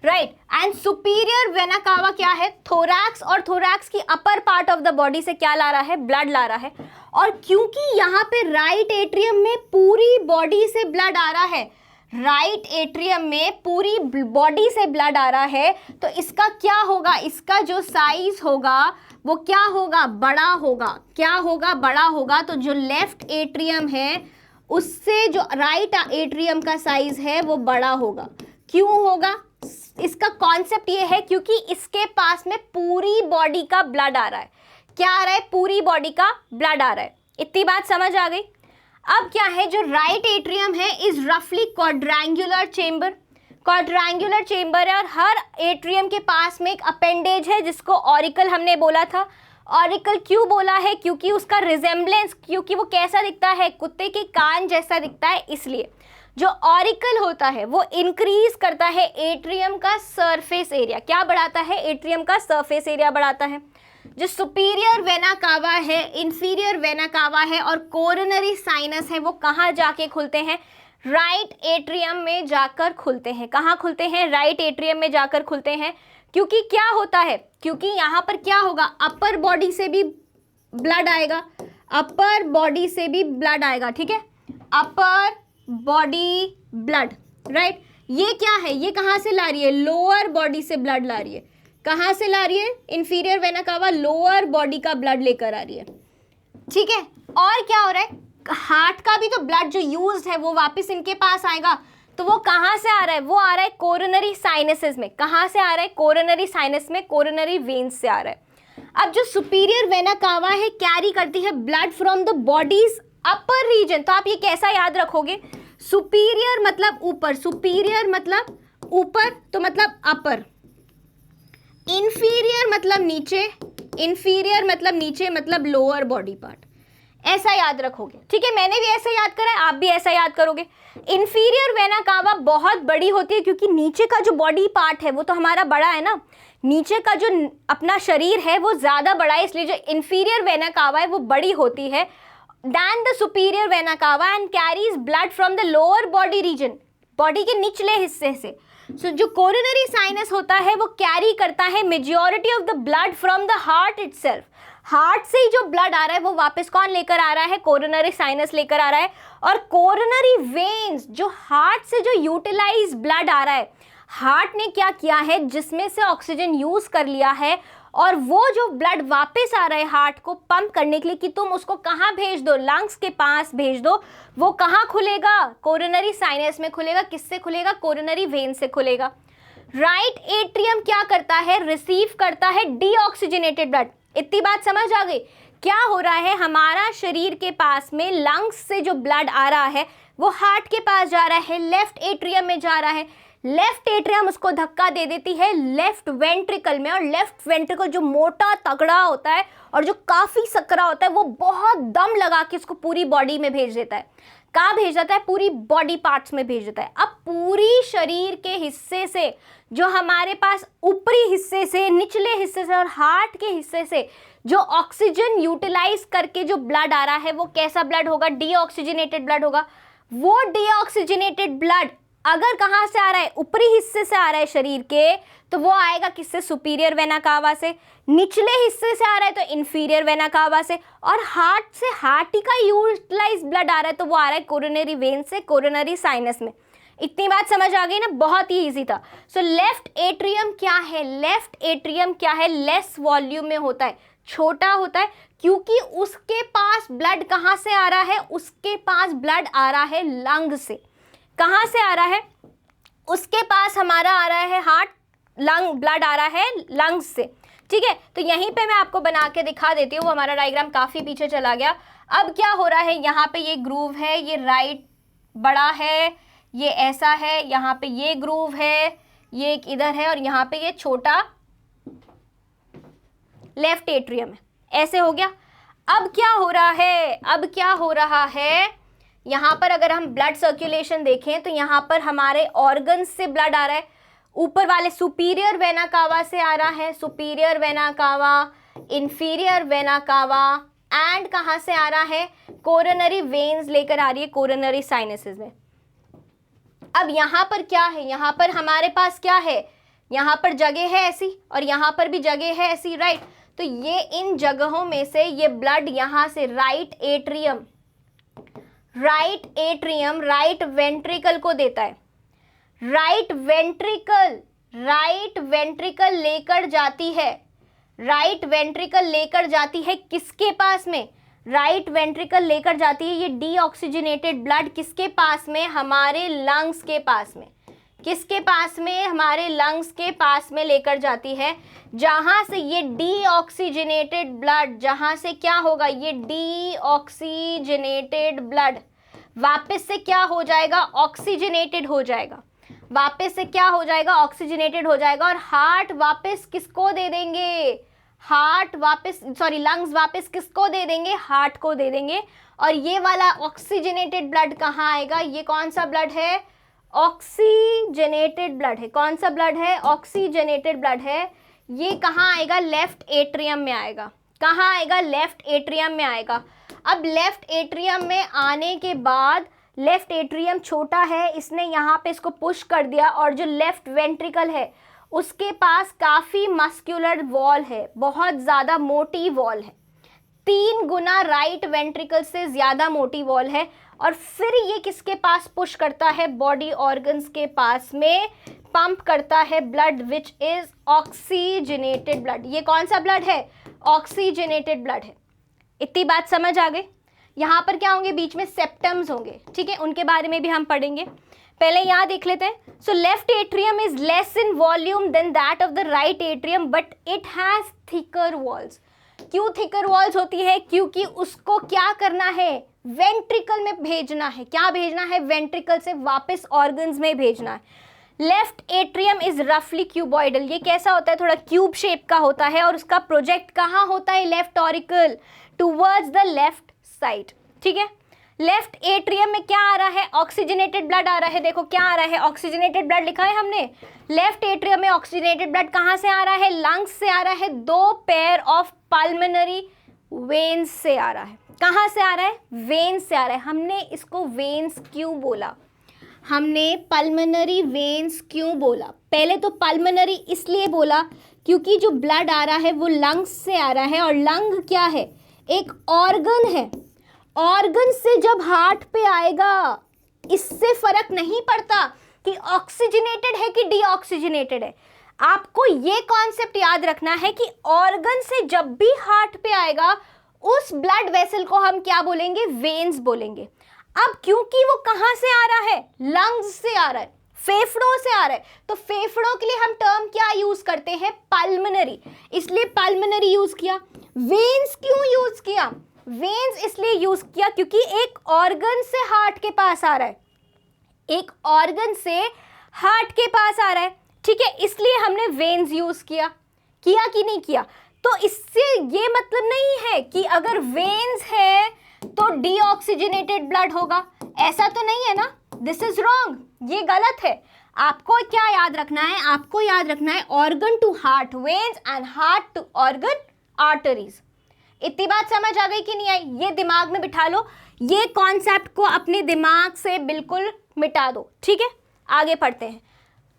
राइट। एंड सुपीरियर वेना कावा क्या है, थोरैक्स और थोरैक्स की upper part of the body से क्या ला रहा है, ब्लड ला रहा है। और क्योंकि यहाँ पे राइट एट्रियम में पूरी बॉडी से ब्लड आ रहा है, राइट एट्रियम में पूरी बॉडी से ब्लड आ रहा है, तो इसका क्या होगा, इसका जो साइज होगा वो क्या होगा, बड़ा होगा। क्या होगा, बड़ा होगा। तो जो लेफ्ट एट्रियम है उससे जो राइट एट्रियम का साइज है वो बड़ा होगा। क्यों होगा, इसका कॉन्सेप्ट ये है क्योंकि इसके पास में पूरी बॉडी का ब्लड आ रहा है। क्या आ रहा है, पूरी बॉडी का ब्लड आ रहा है। इतनी बात समझ आ गई। अब क्या है, जो राइट एट्रियम है इज रफली क्वाड्रेंगुलर चेंबर। क्वाड्रेंगुलर चेंबर है और हर एट्रियम के पास में एक अपेंडेज है जिसको ऑरिकल हमने बोला था। ऑरिकल क्यों बोला है, क्योंकि उसका रिजेम्बलेंस, क्योंकि वो कैसा दिखता है, कुत्ते के कान जैसा दिखता है, इसलिए जो ऑरिकल होता है वो इंक्रीज करता है एट्रियम का सरफेस एरिया। क्या बढ़ाता है, एट्रियम का सरफेस एरिया बढ़ाता है। जो सुपीरियर वेना कावा है, इंफीरियर वेना कावा है और कोरोनरी साइनस है, वो कहाँ जाके खुलते हैं, राइट एट्रियम में जाकर खुलते हैं। कहाँ खुलते हैं, राइट एट्रियम में जाकर खुलते हैं। क्योंकि क्या होता है, क्योंकि यहाँ पर क्या होगा, अपर बॉडी से भी ब्लड आएगा, अपर बॉडी से भी ब्लड आएगा, ठीक है, अपर बॉडी ब्लड, राइट। ये क्या है, ये कहाँ से ला रही है, लोअर बॉडी से ब्लड ला रही है। कहाँ से ला रही है, inferior vena cava lower body का ब्लड लेकर आ रही है, ठीक है। और क्या हो रहा है, हार्ट का भी तो ब्लड जो यूज्ड है वो वापस इनके पास आएगा। तो वो कहाँ से आ रहा है? वो आ रहा है कोरोनरी साइनसेस में। कहाँ से आ रहा है? कोरोनरी साइनस में, कोरोनरी वेन्स से आ रहा है। अब जो सुपीरियर वेना कावा है कैरी करती है blood from the body's upper region. तो आप ये कैसा याद रखोगे? सुपीरियर मतलब ऊपर, सुपीरियर मतलब ऊपर, तो मतलब अपर। इंफीरियर मतलब नीचे, इंफीरियर मतलब नीचे, मतलब लोअर बॉडी पार्ट। ऐसा याद रखोगे, ठीक है? मैंने भी ऐसा याद करा है, आप भी ऐसा याद करोगे। इंफीरियर वेना कावा बहुत बड़ी होती है क्योंकि नीचे का जो बॉडी पार्ट है वो तो हमारा बड़ा है ना, नीचे का जो अपना शरीर है वो ज़्यादा बड़ा है, इसलिए जो इंफीरियर वेना कावा है वो बड़ी होती है than the superior vena cava and carries blood from the lower body region, body के निचले हिस्से से। सो जो कोरोनरी साइनस होता है वो कैरी करता है majority of the blood from the heart itself. Heart से ही जो ब्लड आ रहा है वो वापस कौन लेकर आ रहा है? कोरोनरी साइनस लेकर आ रहा है। और कोरोनरी वेन्स, जो हार्ट से जो यूटिलाइज ब्लड आ रहा है, हार्ट ने क्या किया है, जिसमें से ऑक्सीजन यूज कर लिया है, और वो जो ब्लड वापस आ रहा है हार्ट को पंप करने के लिए कि तुम उसको कहाँ भेज दो? लंग्स के पास भेज दो। वो कहाँ खुलेगा? कोरोनरी साइनस में खुलेगा। किससे खुलेगा? कोरोनरी वेन से खुलेगा। राइट एट्रियम क्या करता है? रिसीव करता है डीऑक्सीजनेटेड ब्लड। इतनी बात समझ आ गई? क्या हो रहा है, हमारा शरीर के पास में लंग्स से जो ब्लड आ रहा है वो हार्ट के पास जा रहा है, लेफ्ट एट्रियम में जा रहा है। लेफ्ट एट्रियम उसको धक्का दे देती है लेफ्ट वेंट्रिकल में, और लेफ्ट वेंट्रिकल जो मोटा तगड़ा होता है और जो काफ़ी सकरा होता है वो बहुत दम लगा के उसको पूरी बॉडी में भेज देता है। कहाँ भेज देता है? पूरी बॉडी पार्ट्स में भेज देता है। अब पूरी शरीर के हिस्से से, जो हमारे पास ऊपरी हिस्से से, निचले हिस्से से और हार्ट के हिस्से से जो ऑक्सीजन यूटिलाइज करके जो ब्लड आ रहा है वो कैसा ब्लड होगा? डीऑक्सीजनेटेड ब्लड होगा। वो डीऑक्सीजनेटेड ब्लड अगर कहाँ से आ रहा है? ऊपरी हिस्से से आ रहा है शरीर के, तो वो आएगा किससे? सुपीरियर वेना कावा से। निचले हिस्से से आ रहा है तो इंफीरियर वेना कावा से। और हार्ट से, हार्ट ही का यूटिलाइज ब्लड आ रहा है तो वो आ रहा है कोरोनरी वेन से, कोरोनरी साइनस में। इतनी बात समझ आ गई ना? बहुत ही इजी था। सो लेफ्ट एट्रियम क्या है? लेफ्ट एट्रियम क्या है? लेस वॉल्यूम में होता है, छोटा होता है, क्योंकि उसके पास ब्लड कहाँ से आ रहा है? उसके पास ब्लड आ रहा है लंग से। कहाँ से आ रहा है? उसके पास हमारा आ रहा है हार्ट, लंग, ब्लड आ रहा है लंग्स से, ठीक है? तो यहीं पे मैं आपको बना के दिखा देती हूँ। वो हमारा डायग्राम काफ़ी पीछे चला गया। अब क्या हो रहा है, यहाँ पे ये ग्रूव है, ये राइट बड़ा है, ये ऐसा है, यहाँ पे ये ग्रूव है, ये एक इधर है, और यहाँ पे ये छोटा लेफ्ट एट्रियम है। ऐसे हो गया। अब क्या हो रहा है? अब क्या हो रहा है, यहाँ पर अगर हम ब्लड सर्कुलेशन देखें तो यहाँ पर हमारे ऑर्गन्स से ब्लड आ रहा है। ऊपर वाले सुपीरियर वेना कावा से आ रहा है, superior vena cava, inferior vena cava, and कहाँ से आ रहा है? कोरोनरी वेन्स लेकर आ रही है कोरोनरी साइनसेस में। अब यहाँ पर क्या है? यहाँ पर हमारे पास क्या है? यहाँ पर जगह है ऐसी और यहाँ पर भी जगह है ऐसी, राइट? तो ये इन जगहों में से ये ब्लड यहाँ से राइट एट्रियम, राइट वेंट्रिकल को देता है। राइट वेंट्रिकल लेकर जाती है, राइट वेंट्रिकल लेकर जाती है किसके पास में? राइट वेंट्रिकल लेकर जाती है ये डीऑक्सीजनेटेड ब्लड किसके पास में? हमारे लंग्स के पास में। किसके पास में? हमारे लंग्स के पास में लेकर जाती है, जहां से ये डीऑक्सीजनेटेड ब्लड, जहां से क्या होगा? ये डीऑक्सीजनेटेड ब्लड वापस से क्या हो जाएगा? ऑक्सीजनेटेड हो जाएगा। वापस से क्या हो जाएगा? ऑक्सीजनेटेड हो जाएगा। और हार्ट वापस किसको दे देंगे? लंग्स वापस किसको दे देंगे? हार्ट को दे देंगे। और ये वाला ऑक्सीजनेटेड ब्लड कहाँ आएगा? ये कौन सा ब्लड है? ऑक्सीजनेटेड ब्लड है। कौन सा ब्लड है? ऑक्सीजनेटेड ब्लड है। ये कहाँ आएगा? लेफ्ट एट्रियम में आएगा। कहाँ आएगा? लेफ्ट एट्रियम में आएगा। अब लेफ्ट एट्रियम में आने के बाद, लेफ्ट एट्रियम छोटा है, इसने यहाँ पे इसको पुश कर दिया, और जो लेफ्ट वेंट्रिकल है उसके पास काफ़ी मस्कुलर वॉल है, बहुत ज़्यादा मोटी वॉल है, 3 गुना राइट वेंट्रिकल से ज़्यादा मोटी वॉल है। और फिर ये किसके पास पुश करता है? बॉडी ऑर्गन्स के पास में पंप करता है blood which is oxygenated blood. ये कौन सा ब्लड है? ऑक्सीजनेटेड ब्लड है। इतनी बात समझ आ गई? यहाँ पर क्या होंगे, बीच में सेप्टम्स होंगे, ठीक है, उनके बारे में भी हम पढ़ेंगे। पहले यहाँ देख लेते हैं। So left atrium is less in volume than that of the right atrium but it has thicker walls. क्यों थिकर वॉल्स होती है? क्योंकि उसको क्या करना है, वेंट्रिकल में भेजना है। क्या भेजना है? वेंट्रिकल से वापस ऑर्गन्स में भेजना है। लेफ्ट एट्रियम इज रफली क्यूबॉइडल। ये कैसा होता है? थोड़ा क्यूब शेप का होता है और उसका प्रोजेक्ट कहाँ होता है? Left auricle towards the left side, ठीक है। लेफ्ट एट्रियम में क्या आ रहा है? ऑक्सीजनेटेड ब्लड आ रहा है। देखो क्या आ रहा है, ऑक्सीजनेटेड ब्लड लिखा है हमने। लेफ्ट एट्रियम में ऑक्सीजनेटेड ब्लड कहाँ से आ रहा है? लंग्स से आ रहा है। 2 पेयर ऑफ पल्मोनरी वेन्स से आ रहा है। कहाँ से आ रहा है? वेन्स से आ रहा है। हमने इसको वेन्स क्यों बोला? हमने पल्मोनरी वेन्स क्यों बोला? पहले तो पल्मोनरी इसलिए बोला क्योंकि जो ब्लड आ रहा है वो लंग्स से आ रहा है, और लंग क्या है? एक ऑर्गन है। ऑर्गन से जब हार्ट पे आएगा, इससे फर्क नहीं पड़ता कि ऑक्सीजनेटेड है कि डीऑक्सीजनेटेड है। आपको ये कॉन्सेप्ट याद रखना है कि ऑर्गन से जब भी हार्ट पे आएगा, उस ब्लड वेसल को हम क्या बोलेंगे? वेन्स बोलेंगे। अब क्योंकि वो कहां से आ रहा है? लंग्स से आ रहा है, फेफड़ों से आ रहा है, तो फेफड़ों के लिए हम टर्म क्या यूज करते हैं? पल्मोनरी। इसलिए पल्मोनरी यूज किया। वेन्स क्यों यूज किया? वेन्स इसलिए यूज किया क्योंकि एक ऑर्गन से हार्ट के पास आ रहा है, एक ऑर्गन से हार्ट के पास आ रहा है, ठीक है, इसलिए हमने वेन्स यूज किया। किया कि नहीं किया? तो इससे ये मतलब नहीं है कि अगर वेन्स है तो डीऑक्सीजनेटेड ब्लड होगा, ऐसा तो नहीं है ना। दिस इज रॉन्ग, ये गलत है। आपको क्या याद रखना है? आपको याद रखना है organ to heart veins and heart to organ arteries. इतनी बात समझ आ गई कि नहीं आई? ये दिमाग में बिठा लो, ये कॉन्सेप्ट को अपने दिमाग से बिल्कुल मिटा दो, ठीक है। आगे पढ़ते हैं।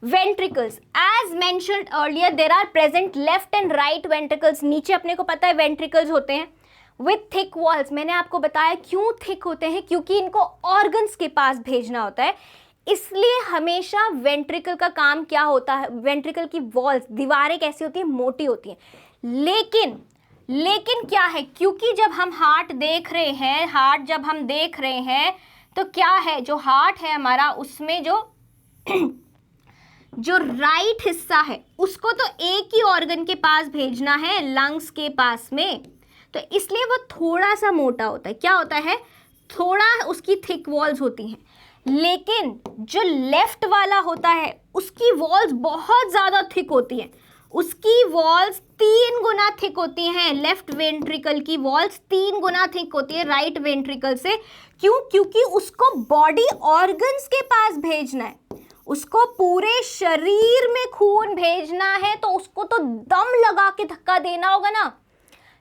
Ventricles, as mentioned earlier there are present left and right ventricles. नीचे अपने को पता है वेंट्रिकल्स होते हैं विथ थिक वॉल्स। मैंने आपको बताया क्यों थिक होते हैं, क्योंकि इनको ऑर्गन्स के पास भेजना होता है। इसलिए हमेशा वेंट्रिकल का काम क्या होता है? वेंट्रिकल की वॉल्स, दीवारें कैसी होती हैं? मोटी होती हैं। लेकिन क्या है, क्योंकि जब हम हार्ट देख रहे हैं, हार्ट जब हम देख रहे हैं तो क्या है, जो हार्ट है हमारा, उसमें जो राइट हिस्सा है उसको तो एक ही ऑर्गन के पास भेजना है, लंग्स के पास में, तो इसलिए वो थोड़ा सा मोटा होता है। क्या होता है? थोड़ा उसकी थिक वॉल्स होती हैं। लेकिन जो लेफ्ट वाला होता है उसकी वॉल्स बहुत ज़्यादा थिक होती हैं। उसकी वॉल्स 3 गुना थिक होती हैं। लेफ्ट वेंट्रिकल की वॉल्स 3 गुना थिक होती है राइट वेंट्रिकल से। क्यों? क्योंकि उसको बॉडी ऑर्गन्स के पास भेजना है, उसको पूरे शरीर में खून भेजना है, तो उसको तो दम लगा के धक्का देना होगा ना।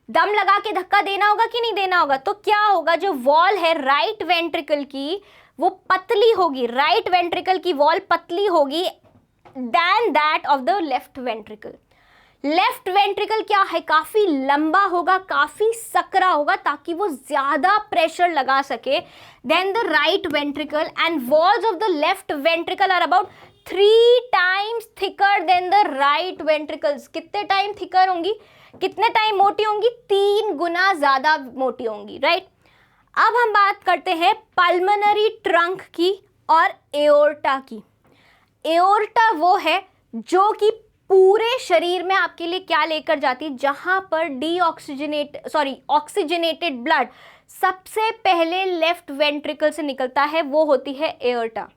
दम लगा के धक्का देना होगा कि नहीं देना होगा? तो क्या होगा, जो वॉल है राइट वेंट्रिकल की वो पतली होगी। राइट वेंट्रिकल की वॉल पतली होगी than that of the left ventricle. Left ventricle क्या है? काफी लंबा होगा, काफी सकरा होगा, ताकि वो ज्यादा प्रेशर लगा सके than the right ventricle. And walls of the left ventricle are about 3 times thicker than the right ventricles. कितने टाइम थिकर होंगी? कितने टाइम मोटी होंगी? 3 गुना ज्यादा मोटी होंगी, राइट। अब हम बात करते हैं पल्मोनरी ट्रंक की और एओर्टा की। एओर्टा वो है जो कि पूरे शरीर में आपके लिए क्या लेकर जाती है? जहां पर ऑक्सीजनेटेड ब्लड सबसे पहले लेफ्ट वेंट्रिकल से निकलता है, वो होती है एओर्टा।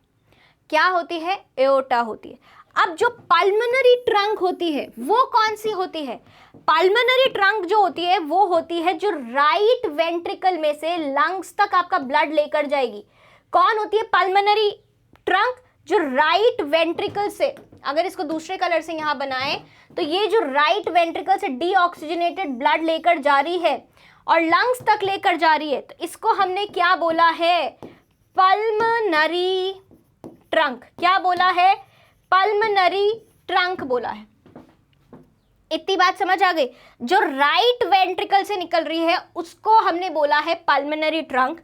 क्या होती है? एओर्टा होती है। अब जो पल्मोनरी ट्रंक होती है वो कौन सी होती है? पल्मोनरी ट्रंक जो होती है वो होती है जो राइट वेंट्रिकल में से लंग्स तक आपका ब्लड लेकर जाएगी। कौन होती है पल्मोनरी ट्रंक? जो राइट वेंट्रिकल से, अगर इसको दूसरे कलर से यहाँ बनाएं तो ये जो राइट वेंट्रिकल से डीऑक्सीजनेटेड ब्लड लेकर जा रही है और लंग्स तक लेकर जा रही है, तो इसको हमने क्या बोला है? Pulmonary trunk. क्या बोला है? पल्मोनरी ट्रंक बोला है। इतनी बात समझ आ गई? जो राइट वेंट्रिकल से निकल रही है उसको हमने बोला है पल्मोनरी ट्रंक,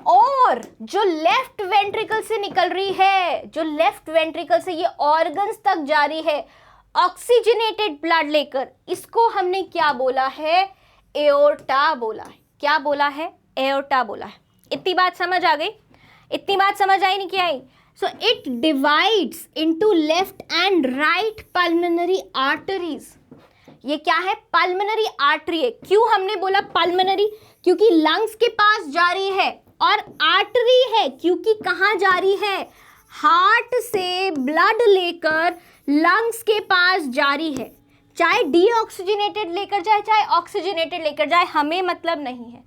और जो लेफ्ट वेंट्रिकल से निकल रही है, जो लेफ्ट वेंट्रिकल से ये ऑर्गन्स तक जा रही है ऑक्सीजनेटेड ब्लड लेकर, इसको हमने क्या बोला है? एओर्टा बोला है। क्या बोला है? एओर्टा बोला है। इतनी बात समझ आ गई? इतनी बात समझ आई नहीं कि आई? So it divides into left and right pulmonary arteries. ये क्या है? पल्मोनरी आर्टरी है। क्यों हमने बोला पल्मोनरी? क्योंकि लंग्स के पास जा रही है, और आर्टरी है क्योंकि कहाँ जा रही है? हार्ट से ब्लड लेकर लंग्स के पास जा रही है। चाहे डीऑक्सीजनेटेड लेकर जाए चाहे ऑक्सीजनेटेड लेकर जाए, हमें मतलब नहीं है,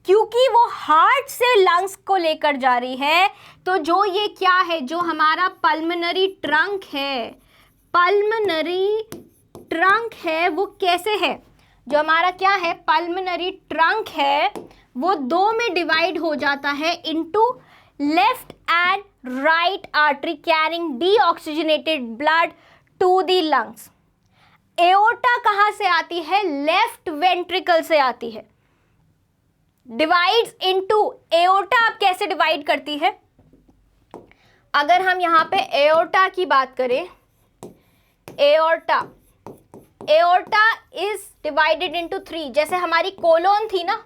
क्योंकि वो हार्ट से लंग्स को लेकर जा रही है। तो जो ये क्या है, जो हमारा पल्मोनरी ट्रंक है, पल्मोनरी ट्रंक है, वो कैसे है? जो हमारा क्या है, पल्मोनरी ट्रंक है, वो दो में डिवाइड हो जाता है into left and right artery carrying deoxygenated blood to the lungs. Aorta कहां से आती है? लेफ्ट वेंट्रिकल से आती है। डिवाइड्स इनटू, एओर्टा अब कैसे डिवाइड करती है? अगर हम यहां पे एओर्टा की बात करें, एओर्टा इज डिवाइडेड इनटू 3। जैसे हमारी कोलोन थी ना,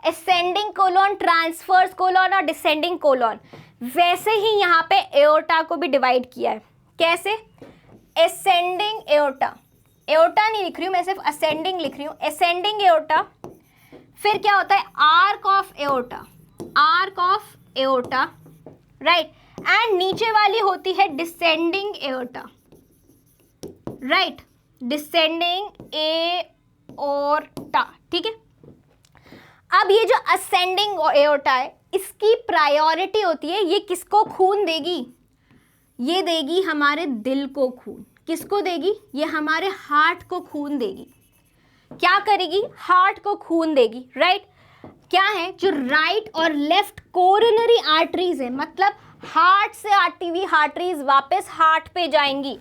असेंडिंग कोलोन, ट्रांसवर्स कोलोन और डिसेंडिंग कोलोन, वैसे ही यहाँ पे एओर्टा को भी डिवाइड किया है। कैसे? असेंडिंग एओर्टा, एओर्टा नहीं लिख रही हूँ मैं, सिर्फ असेंडिंग लिख रही हूँ। असेंडिंग एओर्टा, फिर क्या होता है? Arc of aorta, arc of aorta, right. And नीचे वाली होती है descending aorta, right, descending aorta, ठीक है। अब ये जो असेंडिंग एओर्टा है, इसकी प्रायोरिटी होती है, ये किसको खून देगी? ये देगी हमारे दिल को खून। किसको देगी? ये हमारे हार्ट को खून देगी। क्या करेगी? हार्ट को खून देगी, राइट। क्या है? जो राइट और लेफ्ट कोरोनरी आर्टरीज है, मतलब हार्ट से आती हुई आर्टरीज वापस हार्ट पे जाएंगी।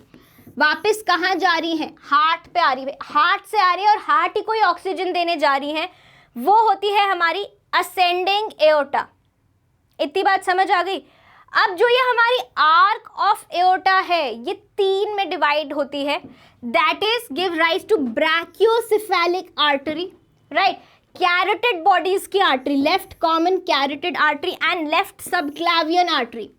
वापस कहाँ जा रही है? हार्ट पे आ रही है। हार्ट से आ रही है और हार्ट ही कोई ऑक्सीजन देने जा रही है, वो होती है हमारी असेंडिंग एओर्टा। इतनी बात समझ आ गई? अब जो ये हमारी आर्क ऑफ एओर्टा है, ये 3 में डिवाइड होती है। That is give rise to brachiocephalic artery, right, carotid bodies की artery, left common carotid artery and left subclavian artery.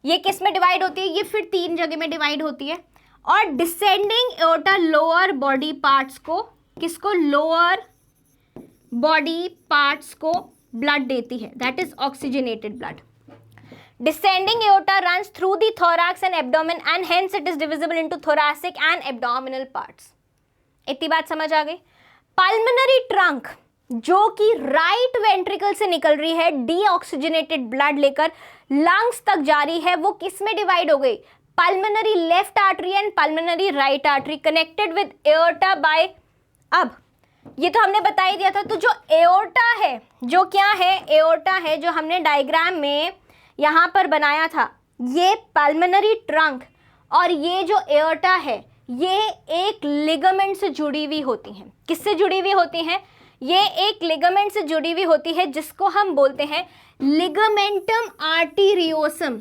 ये किस में डिवाइड होती है? ये फिर 3 जगह में डिवाइड होती है। और descending aorta lower body parts को, किसको? लोअर बॉडी पार्ट्स को ब्लड देती है, that is oxygenated blood. Descending aorta runs through the thorax and abdomen and hence it is divisible into thoracic and abdominal parts. इतनी बात समझ आ गई? Pulmonary trunk जो कि राइट वेंट्रिकल से निकल रही है, डीऑक्सीजनेटेड ब्लड लेकर लंग्स तक जा रही है, वो किस में डिवाइड हो गई? Pulmonary left artery and pulmonary right artery connected with aorta by, अब ये तो हमने बता ही दिया था। तो जो एओर्टा है, जो क्या है? एओर्टा है जो हमने डायग्राम में यहाँ पर बनाया था, ये पल्मोनरी ट्रंक और ये जो एओर्टा है, ये एक लिगामेंट से जुड़ी हुई होती हैं। किससे जुड़ी हुई होती हैं? ये एक लिगामेंट से जुड़ी हुई होती है जिसको हम बोलते हैं लिगामेंटम आर्टेरियोसम।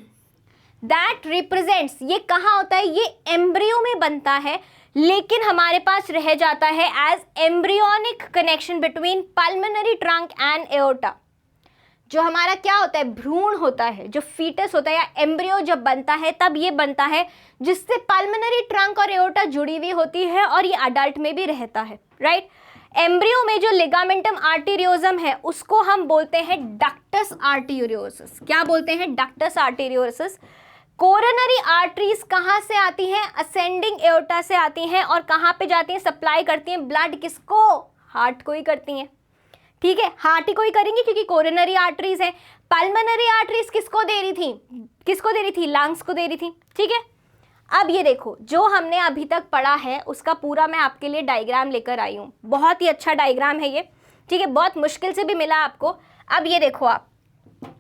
दैट रिप्रेजेंट्स, ये कहाँ होता है? ये एम्ब्रियो में बनता है, लेकिन हमारे पास रह जाता है as embryonic connection between pulmonary trunk and aorta. जो हमारा क्या होता है? भ्रूण होता है, जो फीटस होता है या एम्ब्रियो जब बनता है तब ये बनता है, जिससे पल्मोनरी ट्रंक और एओर्टा जुड़ी हुई होती है और ये अडल्ट में भी रहता है, राइट। एम्ब्रियो में जो लिगामेंटम आर्टेरियोसम है उसको हम बोलते हैं डक्टस आर्टेरियोसस। क्या बोलते हैं? Ductus arteriosus. कोरोनरी आर्टरीज कहाँ से आती हैं? असेंडिंग एओर्टा से आती हैं और कहाँ पे जाती हैं? सप्लाई करती हैं ब्लड, किसको? हार्ट को ही करती हैं, ठीक है, हार्ट ही को ही करेंगे क्योंकि कोरोनरी आर्टरीज है। पल्मोनरी आर्टरीज किसको दे रही थी? किसको दे रही थी? लंग्स को दे रही थी, ठीक है। अब ये देखो, जो हमने अभी तक पढ़ा है उसका पूरा मैं आपके लिए डायग्राम लेकर आई हूँ। बहुत ही अच्छा डायग्राम है ये, ठीक है, बहुत मुश्किल से भी मिला आपको। अब ये देखो आप,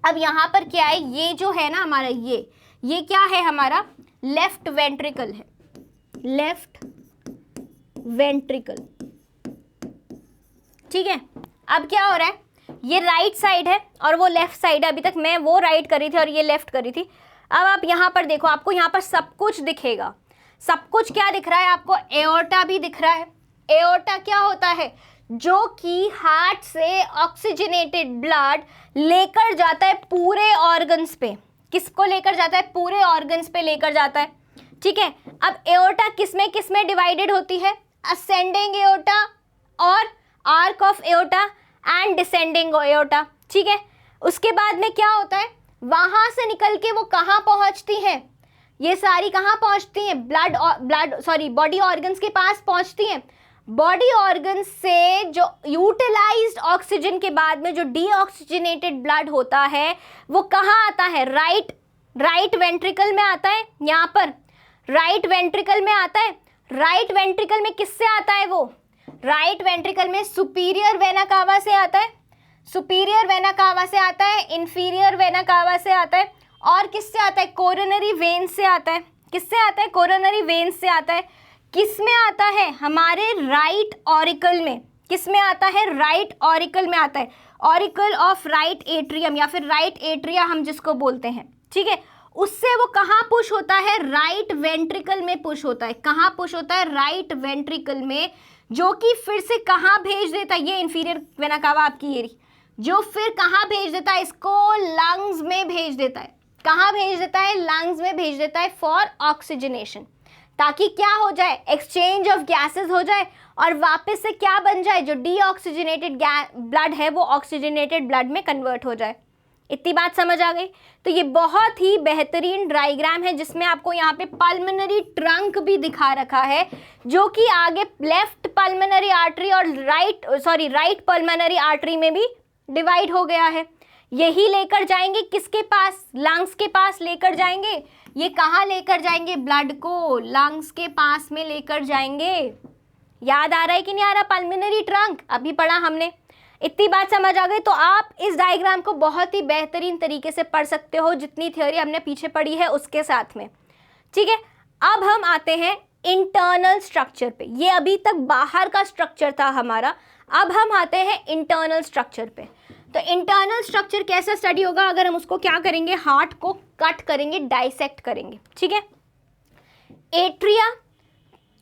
अब यहाँ पर क्या है? ये जो है ना हमारा, ये क्या है? हमारा लेफ्ट वेंट्रिकल है, लेफ्ट वेंट्रिकल, ठीक है। अब क्या हो रहा है? ये राइट साइड है और वो लेफ्ट साइड है। अभी तक मैं वो राइट करी थी और ये लेफ्ट करी थी। अब आप यहाँ पर देखो, आपको यहाँ पर सब कुछ दिखेगा। सब कुछ क्या दिख रहा है आपको? एओर्टा भी दिख रहा है। एओर्टा क्या होता है? जो कि हार्ट से ऑक्सीजनेटेड ब्लड लेकर जाता है पूरे ऑर्गन्स पे। किसको लेकर जाता है? पूरे ऑर्गन्स पे लेकर जाता है। ठीक है, अब एओर्टा किस में डिवाइडेड होती है? असेंडिंग एओर्टा और arc of aorta and descending aorta. ठीक है, उसके बाद में क्या होता है, वहां से निकल के वो कहाँ पहुंचती है? ये सारी कहाँ पहुंचती हैं? बॉडी ऑर्गन्स के पास पहुंचती हैं। बॉडी ऑर्गन से जो यूटिलाइज्ड ऑक्सीजन के बाद में जो डीऑक्सीजनेटेड ब्लड होता है वो कहाँ आता है? राइट वेंट्रिकल में आता है। यहाँ पर राइट वेंट्रिकल में आता है। राइट वेंट्रिकल में किससे आता है वो? राइट वेंट्रिकल में सुपीरियर वेना कावा से आता है। सुपीरियर वेना कावा से आता है, इंफीरियर वेना कावा से आता है, और किससे आता है? कोरोनरी वेन से आता है। किससे आता है? कोरोनरी वेन से आता है। किस में आता है? हमारे राइट ऑरिकल में। किस में आता है? राइट ऑरिकल में आता है। ऑरिकल ऑफ राइट एट्रियम या फिर राइट एट्रिया हम जिसको बोलते हैं। ठीक है, उससे वो कहाँ पुश होता है? राइट वेंट्रिकल में पुश होता है। कहाँ पुश होता है? राइट वेंट्रिकल में, जो कि फिर से कहाँ भेज देता है? ये इंफीरियर वेना कावा आपकी एरी, जो फिर कहाँ भेज देता है? इसको लंग्स में भेज देता है। कहाँ भेज देता है? लंग्स में भेज देता है फॉर ऑक्सीजनेशन, ताकि क्या हो जाए? एक्सचेंज ऑफ गैसेस हो जाए और वापस से क्या बन जाए? जो डीऑक्सीजनेटेड ब्लड है वो ऑक्सीजनेटेड ब्लड में कन्वर्ट हो जाए। इतनी बात समझ आ गई? तो ये बहुत ही बेहतरीन डायग्राम है जिसमें आपको यहाँ पे पल्मोनरी ट्रंक भी दिखा रखा है, जो कि आगे लेफ्ट पल्मोनरी आर्टरी और राइट पल्मोनरी आर्टरी में भी डिवाइड हो गया है। यही लेकर जाएंगे किसके पास? लंग्स के पास लेकर जाएंगे। ये कहाँ लेकर जाएंगे? ब्लड को लंग्स के पास में लेकर जाएंगे। याद आ रहा है कि नहीं आ रहा? पल्मोनरी ट्रंक अभी पढ़ा हमने। इतनी बात समझ आ गई? तो आप इस डायग्राम को बहुत ही बेहतरीन तरीके से पढ़ सकते हो, जितनी थ्योरी हमने पीछे पढ़ी है उसके साथ में। ठीक है, अब हम आते हैं इंटरनल स्ट्रक्चर पे। ये अभी तक बाहर का स्ट्रक्चर था हमारा, अब हम आते हैं इंटरनल स्ट्रक्चर पे। तो इंटरनल स्ट्रक्चर कैसा स्टडी होगा? अगर हम उसको क्या करेंगे? हार्ट को कट करेंगे, डाइसेक्ट करेंगे। ठीक है, atria,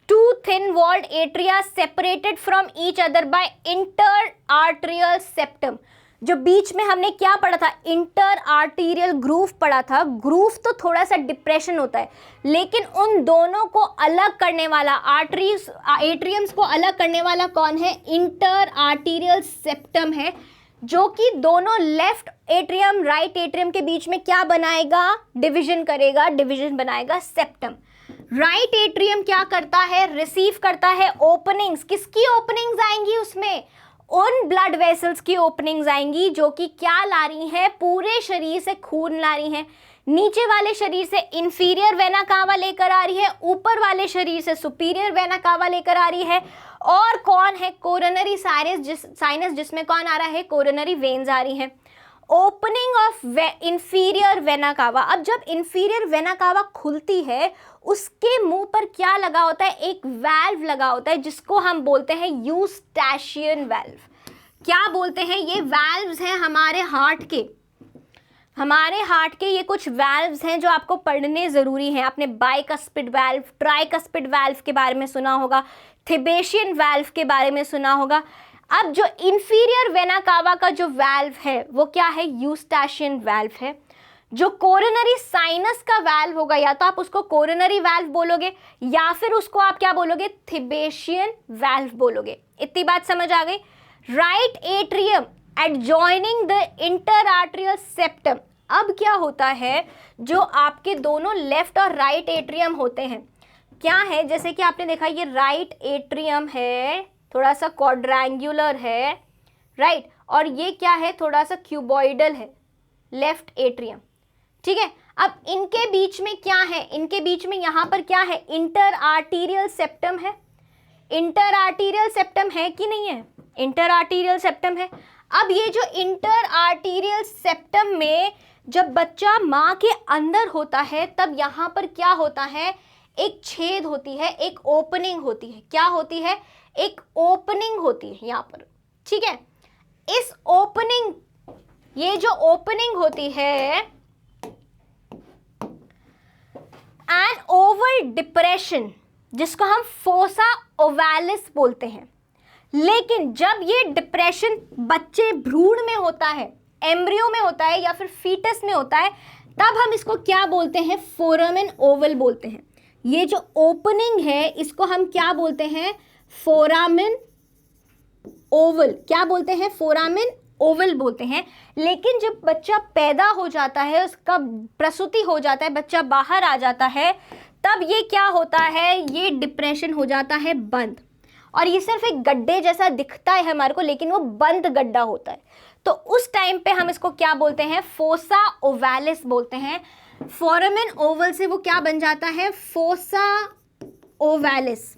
two thin walled atria separated from each other by inter arterial septum. जो बीच में हमने क्या पढ़ा था? इंटर आर्टीरियल ग्रूव पढ़ा था। ग्रूव तो थोड़ा सा डिप्रेशन होता है, लेकिन उन दोनों को अलग करने वाला, आर्टरीज एट्रियम्स को अलग करने वाला कौन है? इंटर आर्टीरियल सेप्टम है, जो कि दोनों लेफ्ट एट्रियम राइट एट्रियम के बीच में क्या बनाएगा? डिवीजन करेगा, डिवीजन बनाएगा सेप्टम। राइट एट्रियम क्या करता है? रिसीव करता है ओपनिंग्स। किसकी ओपनिंग्स आएंगी उसमें? उन ब्लड वेसल्स की ओपनिंग्स आएंगी जो कि क्या ला रही हैं? पूरे शरीर से खून ला रही हैं। नीचे वाले शरीर से इंफीरियर वेना कावा लेकर आ रही है, ऊपर वाले शरीर से सुपीरियर वेना कावा लेकर आ रही है। और कौन है? कोरोनरी साइनस, जिसमें कौन आ रहा है? कोरोनरी वेन्स आ रही हैं। ओपनिंग ऑफ इंफीरियर वेना कावा। अब जब इंफीरियर वेना कावा खुलती है, उसके मुंह पर क्या लगा होता है? एक वाल्व लगा होता है, जिसको हम बोलते हैं यूस्टैशियन वाल्व। क्या बोलते हैं? ये वाल्व्स हैं हमारे हार्ट के। हमारे हार्ट के ये कुछ वाल्व्स हैं जो आपको पढ़ने ज़रूरी हैं। आपने बाइकस्पिड वाल्व, ट्राइकस्पिड वाल्व के बारे में सुना होगा, थिबेशियन वाल्व के बारे में सुना होगा। अब जो इंफीरियर वेना कावा का जो वाल्व है वो क्या है? यूस्टैशियन वाल्व है। जो कोरोनरी साइनस का वाल्व होगा, या तो आप उसको कोरोनरी वाल्व बोलोगे या फिर उसको आप क्या बोलोगे? थिबेशियन वाल्व बोलोगे। इतनी बात समझ आ गई? Right atrium adjoining the inter arterial septum. अब क्या होता है? जो आपके दोनों लेफ्ट और राइट एट्रियम होते हैं, क्या है? जैसे कि आपने देखा ये राइट एट्रियम है, थोड़ा सा क्वाड्रेंगुलर है, राइट, और ये क्या है? थोड़ा सा क्यूबॉइडल है, लेफ्ट एट्रियम। ठीक है, अब इनके बीच में क्या है? इनके बीच में यहाँ पर क्या है? इंटर आर्टीरियल सेप्टम है। इंटर आर्टीरियल सेप्टम है कि नहीं है? इंटर आर्टीरियल सेप्टम है। अब ये जो इंटर आर्टीरियल सेप्टम में जब बच्चा माँ के अंदर होता है, तब यहाँ पर क्या होता है? एक छेद होती है, एक ओपनिंग होती है। क्या होती है? एक ओपनिंग होती है यहाँ पर। ठीक है, इस ओपनिंग, ये जो ओपनिंग होती है, एन ओवल डिप्रेशन, जिसको हम फोसा ओवालिस बोलते हैं, लेकिन जब ये डिप्रेशन बच्चे भ्रूण में होता है, एम्ब्रियो में होता है या फिर फीटस में होता है, तब हम इसको क्या बोलते हैं? फोरामेन ओवल बोलते हैं। ये जो ओपनिंग है इसको हम क्या बोलते हैं? Foramen Oval. क्या बोलते हैं? फोरामेन ओवल बोलते हैं। लेकिन जब बच्चा पैदा हो जाता है, उसका प्रसूति हो जाता है, बच्चा बाहर आ जाता है, तब ये क्या होता है? ये डिप्रेशन हो जाता है बंद, और ये सिर्फ एक गड्ढे जैसा दिखता है हमारे को, लेकिन वो बंद गड्ढा होता है। तो उस टाइम पे हम इसको क्या बोलते हैं? फोसा ओवालिस बोलते हैं। फोरामेन ओवल से वो क्या बन जाता है? फोसा ओवालिस।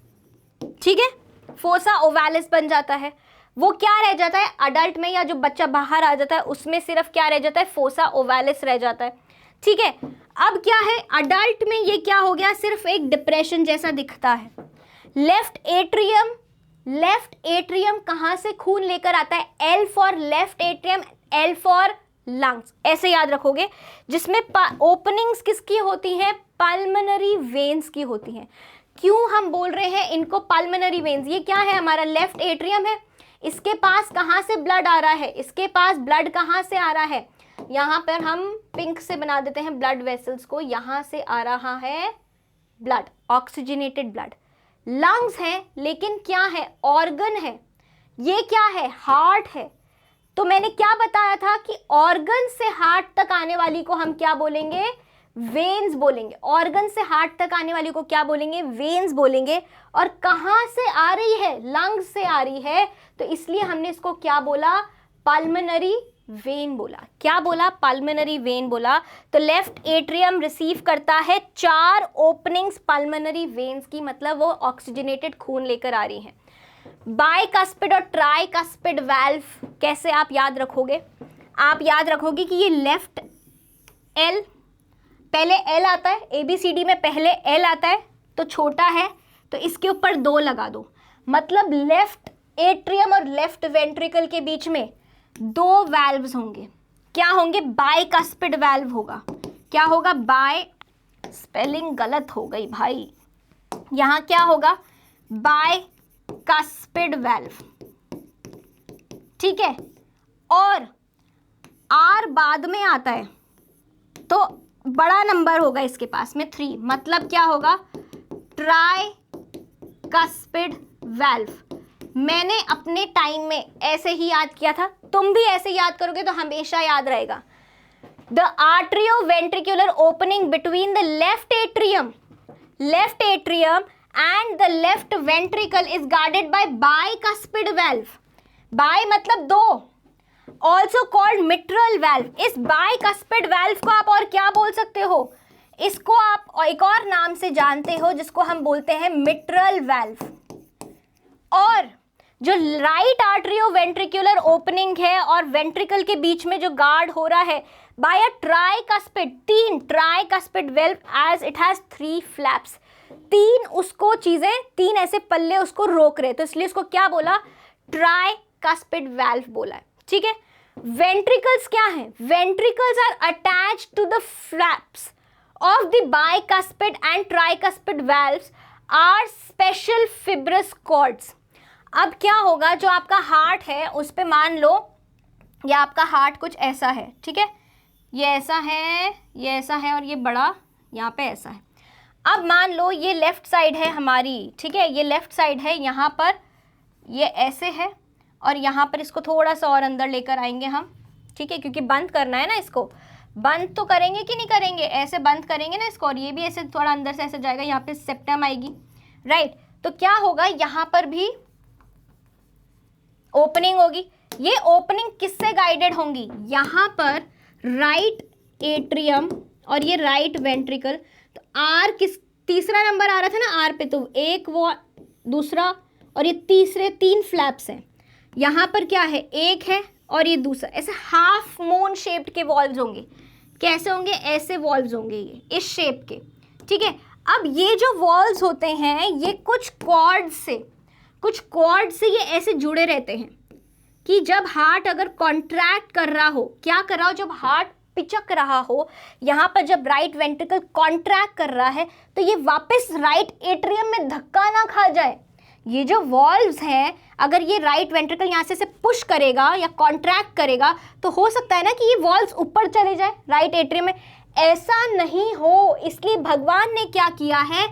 ठीक है, फोसा ओवालिस बन जाता है। वो क्या रह जाता है अडल्ट में, या जो बच्चा बाहर आ जाता है उसमें सिर्फ क्या रह जाता है? फोसा ओवालिस रह जाता है। ठीक है, अब क्या है, अडल्ट में ये क्या हो गया? सिर्फ एक डिप्रेशन जैसा दिखता है। लेफ्ट एट्रियम, लेफ्ट एट्रियम कहाँ से खून लेकर आता है? L for left atrium, L for lungs, ऐसे याद रखोगे। जिसमें ओपनिंग्स किसकी होती हैं? पल्मोनरी वेन्स की होती हैं। क्यों हम बोल रहे हैं इनको पल्मोनरी वेन्स? ये क्या है? हमारा लेफ्ट एट्रियम है, इसके पास कहाँ से ब्लड आ रहा है? इसके पास ब्लड कहाँ से आ रहा है? यहाँ पर हम पिंक से बना देते हैं ब्लड वेसल्स को, यहाँ से आ रहा है ब्लड, ऑक्सीजनेटेड ब्लड। लंग्स है, लेकिन क्या है? ऑर्गन है। ये क्या है? हार्ट है। तो मैंने क्या बताया था कि ऑर्गन से हार्ट तक आने वाली को हम क्या बोलेंगे? वेन्स बोलेंगे। ऑर्गन से हार्ट तक आने वाली को क्या बोलेंगे? वेन्स बोलेंगे। और कहाँ से आ रही है? लंग्स से आ रही है, तो इसलिए हमने इसको क्या बोला? पल्मोनरी वेन बोला। क्या बोला? पल्मोनरी वेन बोला। तो लेफ्ट एट्रियम रिसीव करता है 4 ओपनिंग्स पल्मोनरी वेन्स की, मतलब वो ऑक्सीजनेटेड खून लेकर आ रही हैं। बाइकस्पिड और ट्राइकस्पिड वाल्व कैसे आप याद रखोगे? आप याद रखोगे कि ये लेफ्ट एल, पहले एल आता है, ABCD में पहले एल आता है, तो छोटा है, तो इसके ऊपर 2 लगा दो, मतलब लेफ्ट एट्रियम और लेफ्ट वेंट्रिकल के बीच में 2 वाल्व्स होंगे। क्या होंगे? बाइकस्पिड वाल्व होगा। क्या होगा? बाय, स्पेलिंग गलत हो गई भाई, यहाँ क्या होगा? Bicuspid valve. ठीक है, और आर बाद में आता है, तो बड़ा नंबर होगा इसके पास में 3, मतलब क्या होगा? Tricuspid valve. मैंने अपने टाइम में ऐसे ही याद किया था, तुम भी ऐसे याद करोगे तो हमेशा याद रहेगा। The atrioventricular opening between the left atrium and the left ventricle is guarded by bicuspid valve. By मतलब 2, ऑल्सो कॉल्ड मिट्रल वाल्व। इस बाइकस्पिड वाल्व को आप और क्या बोल सकते हो? इसको आप एक और नाम से जानते हो, जिसको हम बोलते हैं मिट्रल वाल्व। और जो राइट आर्ट्रियोवेंट्रिकुलर ओपनिंग है और वेंट्रिकल के बीच में जो गार्ड हो रहा है by a tricuspid, 3 tricuspid valve, as it has 3 flaps. 3 उसको चीजें, 3 ऐसे पल्ले उसको रोक रहे, तो इसलिए उसको क्या बोला? ट्राइकस्पिड वाल्व बोला है। ठीक है, वेंट्रिकल्स क्या हैं? Ventricles are attached to the flaps of the bicuspid and tricuspid valves are special fibrous cords. अब क्या होगा, जो आपका हार्ट है उस पे मान लो या आपका हार्ट कुछ ऐसा है, ठीक है, ये ऐसा है, ये ऐसा है, और ये बड़ा यहाँ पे ऐसा है। अब मान लो ये लेफ्ट साइड है हमारी, ठीक है, ये लेफ्ट साइड है, यहाँ पर ये ऐसे है, और यहाँ पर इसको थोड़ा सा और अंदर लेकर आएंगे हम, ठीक है, क्योंकि बंद करना है ना, इसको बंद तो करेंगे कि नहीं करेंगे? ऐसे बंद करेंगे ना इसको, और ये भी ऐसे थोड़ा अंदर से ऐसे जाएगा, यहाँ पे सेप्टम आएगी, राइट। तो क्या होगा, यहाँ पर भी ओपनिंग होगी। ये ओपनिंग किससे गाइडेड होंगी? यहाँ पर राइट एट्रियम और ये राइट वेंट्रिकल। तो आर किस, तीसरा नंबर आ रहा था ना आर पे, तो एक वो दूसरा और ये तीसरे 3 फ्लैप्स हैं। यहाँ पर क्या है, एक है और ये दूसरा, ऐसे हाफ मून शेप्ड के वॉल्व्स होंगे। कैसे होंगे? ऐसे वॉल्व्स होंगे, ये इस शेप के, ठीक है। अब ये जो वॉल्व्स होते हैं ये कुछ कॉर्ड से ये ऐसे जुड़े रहते हैं कि जब हार्ट अगर कॉन्ट्रैक्ट कर रहा हो, क्या कर रहा हो, जब हार्ट पिचक रहा हो, यहाँ पर जब राइट वेंट्रिकल कॉन्ट्रैक्ट कर रहा है, तो ये वापस राइट एट्रियम में धक्का ना खा जाए, ये जो वॉल्व्स हैं, अगर ये राइट वेंट्रिकल यहाँ से पुश करेगा या कॉन्ट्रैक्ट करेगा तो हो सकता है ना कि ये वॉल्व्स ऊपर चले जाए राइट एट्रियम में। ऐसा नहीं हो, इसलिए भगवान ने क्या किया है,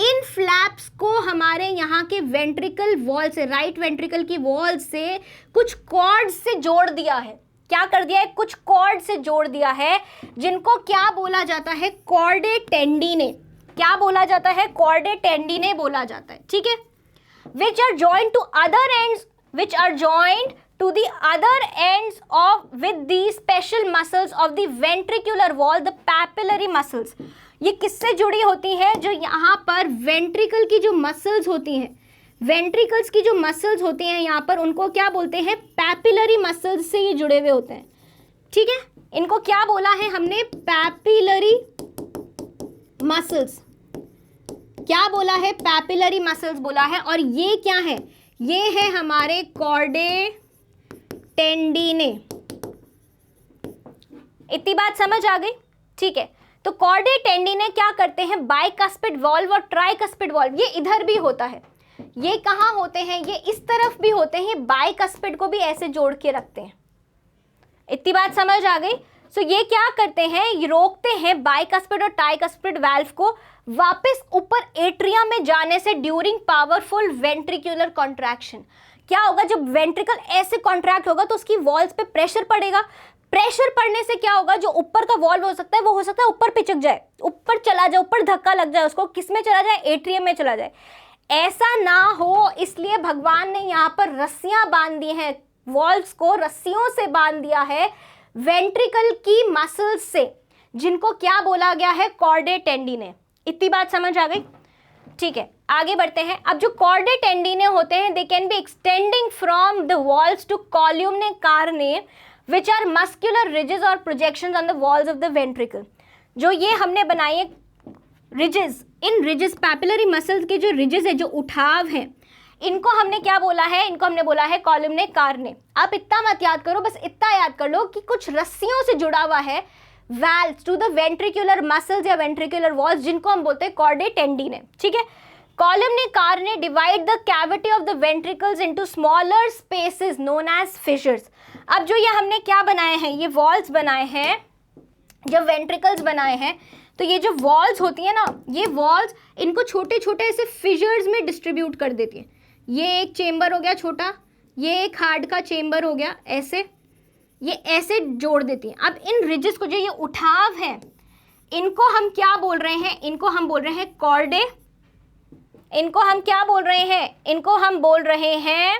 इन फ्लैप्स को हमारे यहाँ के वेंट्रिकल वॉल से, राइट वेंट्रिकल की वॉल से कुछ कॉर्ड से जोड़ दिया है। क्या कर दिया है, कुछ कॉर्ड से जोड़ दिया है, जिनको क्या बोला जाता है, कॉर्डे टेंडिने। क्या बोला जाता है, कॉर्डे टेंडिने बोला जाता है, ठीक है। which are joined to other ends, which are joined to the other ends of with these special muscles of the ventricular wall, the papillary muscles। ये किससे जुड़ी होती है, जो यहाँ पर वेंट्रिकल की जो मसल्स होती हैं, वेंट्रिकल्स की जो मसल्स होती हैं यहाँ पर, उनको क्या बोलते हैं, पैपिलरी मसल्स से ये जुड़े हुए होते हैं, ठीक है। इनको क्या बोला है हमने, पैपिलरी मसल्स। क्या बोला है, पैपिलरी मसल्स बोला है। और ये क्या है, ये है हमारे कॉर्डे टेंडिने। इतनी बात समझ आ गई, ठीक है। तो कॉर्डे टेंडिने क्या करते हैं, बाइकस्पिड वॉल्व और ट्राइकस्पिड वॉल्व, ये इधर भी होता है। ये कहाँ होते हैं, ये इस तरफ भी होते हैं, बाइकस्पिड को भी ऐसे जोड़ के रखते हैं। इतनी बात समझ आ गई। सो ये क्या करते हैं, ये रोकते हैं बाइकस्पिड और ट्राइकस्पिड वाल्व को वापस ऊपर एट्रियम में जाने से ड्यूरिंग पावरफुल वेंट्रिकुलर कॉन्ट्रैक्शन। क्या होगा, जब वेंट्रिकल ऐसे कॉन्ट्रैक्ट होगा तो उसकी वॉल्स पे प्रेशर पड़ेगा। प्रेशर पड़ने से क्या होगा, जो ऊपर का वॉल्व हो सकता है वो हो सकता है ऊपर पिचक जाए, ऊपर चला जाए, ऊपर धक्का लग जाए, उसको किस में चला जाए, एट्रियम में चला जाए। ऐसा ना हो इसलिए भगवान ने यहाँ पर रस्सियां बांध दी हैं, वॉल्व्स को रस्सियों से बांध दिया है वेंट्रिकल की मसल्स से, जिनको क्या बोला गया है, कॉर्डे टेंडिने। इतनी बात समझ आ गई, ठीक है। आगे बढ़ते हैं। अब जो कॉर्डे टेंडिने होते हैं, they can be extending from the walls to columnae carneae which are muscular ridges or projections on the walls of the ventricle. जो ये हमने बनाए है रिजेस, इन रिजेस पैपिलरी मसल्स के जो रिजेस है, जो उठाव हैं, इनको हमने क्या बोला है, इनको हमने बोला है कॉलमने कार्ने। आप इतना मत याद करो, बस इतना याद कर लो कि कुछ रस्सियों से जुड़ा हुआ है valves to the ventricular muscles या ventricular walls, जिनको हम बोलते हैं कॉर्डे टेंडिने, ठीक है। Columnae carneae divide the cavity of the ventricles into smaller spaces known as fissures. अब जो ये हमने क्या बनाए हैं, ये वॉल्स बनाए हैं, जब वेंट्रिकल्स बनाए हैं, तो ये जो वॉल्स होती है ना, ये वॉल्स इनको छोटे छोटे ऐसे फिशर्स में डिस्ट्रीब्यूट कर देती है। ये एक चेम्बर हो गया छोटा, ये एक हार्ड का चेम्बर हो गया, ऐसे ये ऐसे जोड़ देती हैं। अब इन रिजेस को, जो ये उठाव है, इनको हम क्या बोल रहे हैं, इनको हम बोल रहे हैं कॉर्डे, इनको हम क्या बोल रहे हैं, इनको हम बोल रहे हैं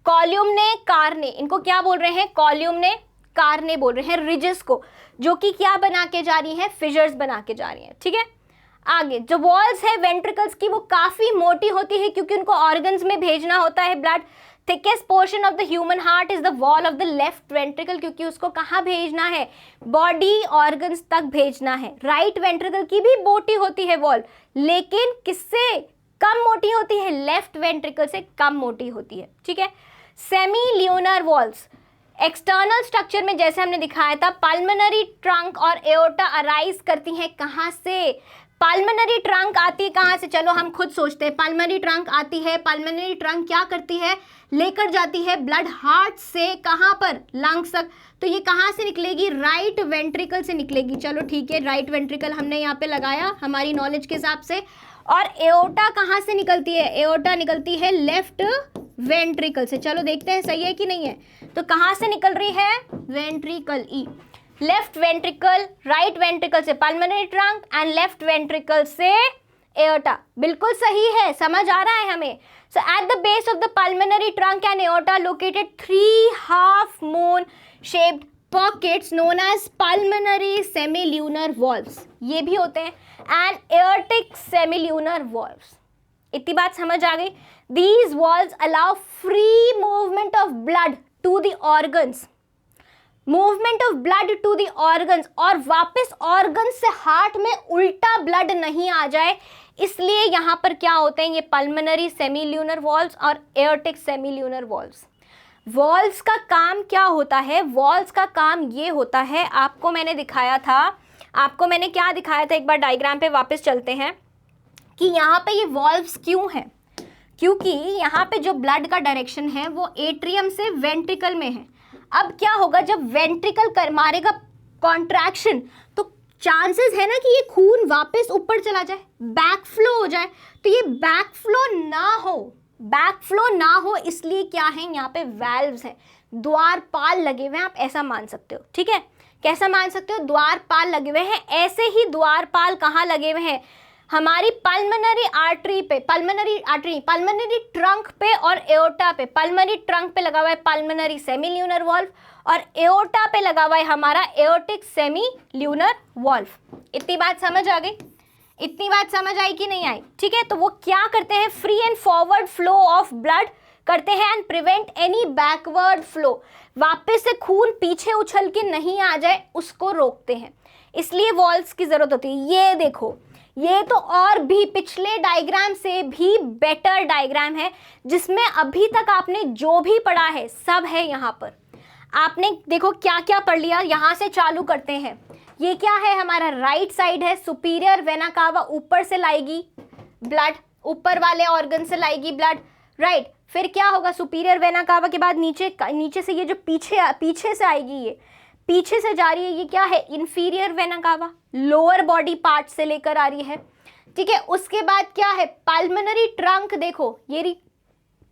कॉल्यूमने कार्ने। इनको क्या बोल रहे हैं, कॉल्यूमने कार्ने बोल रहे हैं रिजेस को, जो कि क्या बना के जा रही है, फिशर्स बना के जा रही है, ठीक है। आगे जो वॉल्स है वेंट्रिकल्स की, वो काफ़ी मोटी होती है क्योंकि उनको ऑर्गन्स में भेजना होता है blood. Thickest portion of the human heart is the wall of the left ventricle, क्योंकि उसको कहाँ भेजना है, बॉडी ऑर्गन्स तक भेजना है। राइट वेंट्रिकल की भी मोटी होती है वॉल, लेकिन किससे कम मोटी होती है, लेफ्ट वेंट्रिकल से कम मोटी होती है, ठीक है। Semi lunar walls external structure में, जैसे हमने दिखाया था, पल्मोनरी ट्रंक और एओर्टा अराइज करती हैं कहाँ से, पल्मोनरी ट्रंक आती है कहाँ से, चलो हम खुद सोचते हैं। पल्मोनरी ट्रंक आती है, पल्मोनरी ट्रंक क्या करती है, लेकर जाती है ब्लड हार्ट से कहाँ पर, लंग्स तक। तो ये कहाँ से निकलेगी, राइट वेंट्रिकल से निकलेगी। चलो ठीक है, राइट वेंट्रिकल हमने यहाँ पे लगाया हमारी नॉलेज के हिसाब से। और एओर्टा कहाँ से निकलती है, एओर्टा निकलती है लेफ्ट वेंट्रिकल से। चलो देखते हैं सही है कि नहीं है। तो कहाँ से निकल रही है, वेंट्रिकल ई, लेफ्ट वेंट्रिकल, राइट वेंट्रिकल से pulmonary trunk and left ventricle से एओर्टा। बिल्कुल सही है, समझ आ रहा है हमें। So at the base of the pulmonary trunk and aorta located 3 half moon shaped pockets known as pulmonary semilunar valves, ये भी होते हैं, एंड एओर्टिक सेमील्यूनर वॉल्व्स। इतनी बात समझ आ गई। These valves allow free movement of blood to the organs, movement of blood to the organs, और वापस ऑर्गन्स से हार्ट में उल्टा ब्लड नहीं आ जाए, इसलिए यहाँ पर क्या होते हैं, ये पल्मोनरी सेमील्यूनर वॉल्व्स और एओर्टिक सेमील्यूनर वॉल्व्स। वॉल्व्स का काम क्या होता है, वॉल्व्स का काम ये होता है, आपको मैंने दिखाया था, आपको मैंने क्या दिखाया था, एक बार डायग्राम पे वापस चलते हैं कि यहाँ पे ये वॉल्व्स क्यों हैं। क्योंकि यहाँ पे जो ब्लड का डायरेक्शन है वो एट्रियम से वेंट्रिकल में है। अब क्या होगा, जब वेंट्रिकल कर मारेगा कॉन्ट्रैक्शन, तो चांसेस है ना कि ये खून वापस ऊपर चला जाए, बैक फ्लो हो जाए। तो ये बैक फ्लो ना हो इसलिए क्या है, यहाँ पे वाल्व्स है, द्वारपाल लगे हुए हैं, आप ऐसा मान सकते हो। ठीक है, कैसा मान सकते हो, द्वारपाल लगे हुए हैं। ऐसे ही द्वारपाल कहाँ लगे हुए हैं, हमारी पल्मोनरी आर्टरी पे, पल्मोनरी ट्रंक पे और एओर्टा पे। पल्मोनरी ट्रंक पे लगा हुआ है पल्मोनरी सेमील्यूनर वॉल्व और एओर्टा पे लगा हुआ है हमारा एओर्टिक सेमील्यूनर वॉल्व। इतनी बात समझ आ गई? इतनी बात समझ आई कि नहीं आई? ठीक है, तो वो क्या करते हैं, free and forward flow of blood करते हैं and prevent any backward flow, वापस से खून पीछे उछल के नहीं आ जाए उसको रोकते हैं, इसलिए वॉल्व्स की जरूरत होती है। ये देखो, ये तो और भी पिछले डायग्राम से भी बेटर डायग्राम है, जिसमें अभी तक आपने जो भी पढ़ा है सब है यहाँ पर। आपने देखो क्या क्या पढ़ लिया, यहाँ से चालू करते हैं। ये क्या है, हमारा राइट साइड है, सुपीरियर वेना कावा, ऊपर से लाएगी ब्लड, ऊपर वाले ऑर्गन से लाएगी ब्लड, राइट। फिर क्या होगा, सुपीरियर वेना कावा के बाद नीचे से ये जो पीछे से आएगी, ये पीछे से जा रही है, ये क्या है, inferior vena cava, lower body part से लेकर आ रही है। ठीक है, उसके बाद क्या है, पल्मोनरी ट्रंक, देखो ये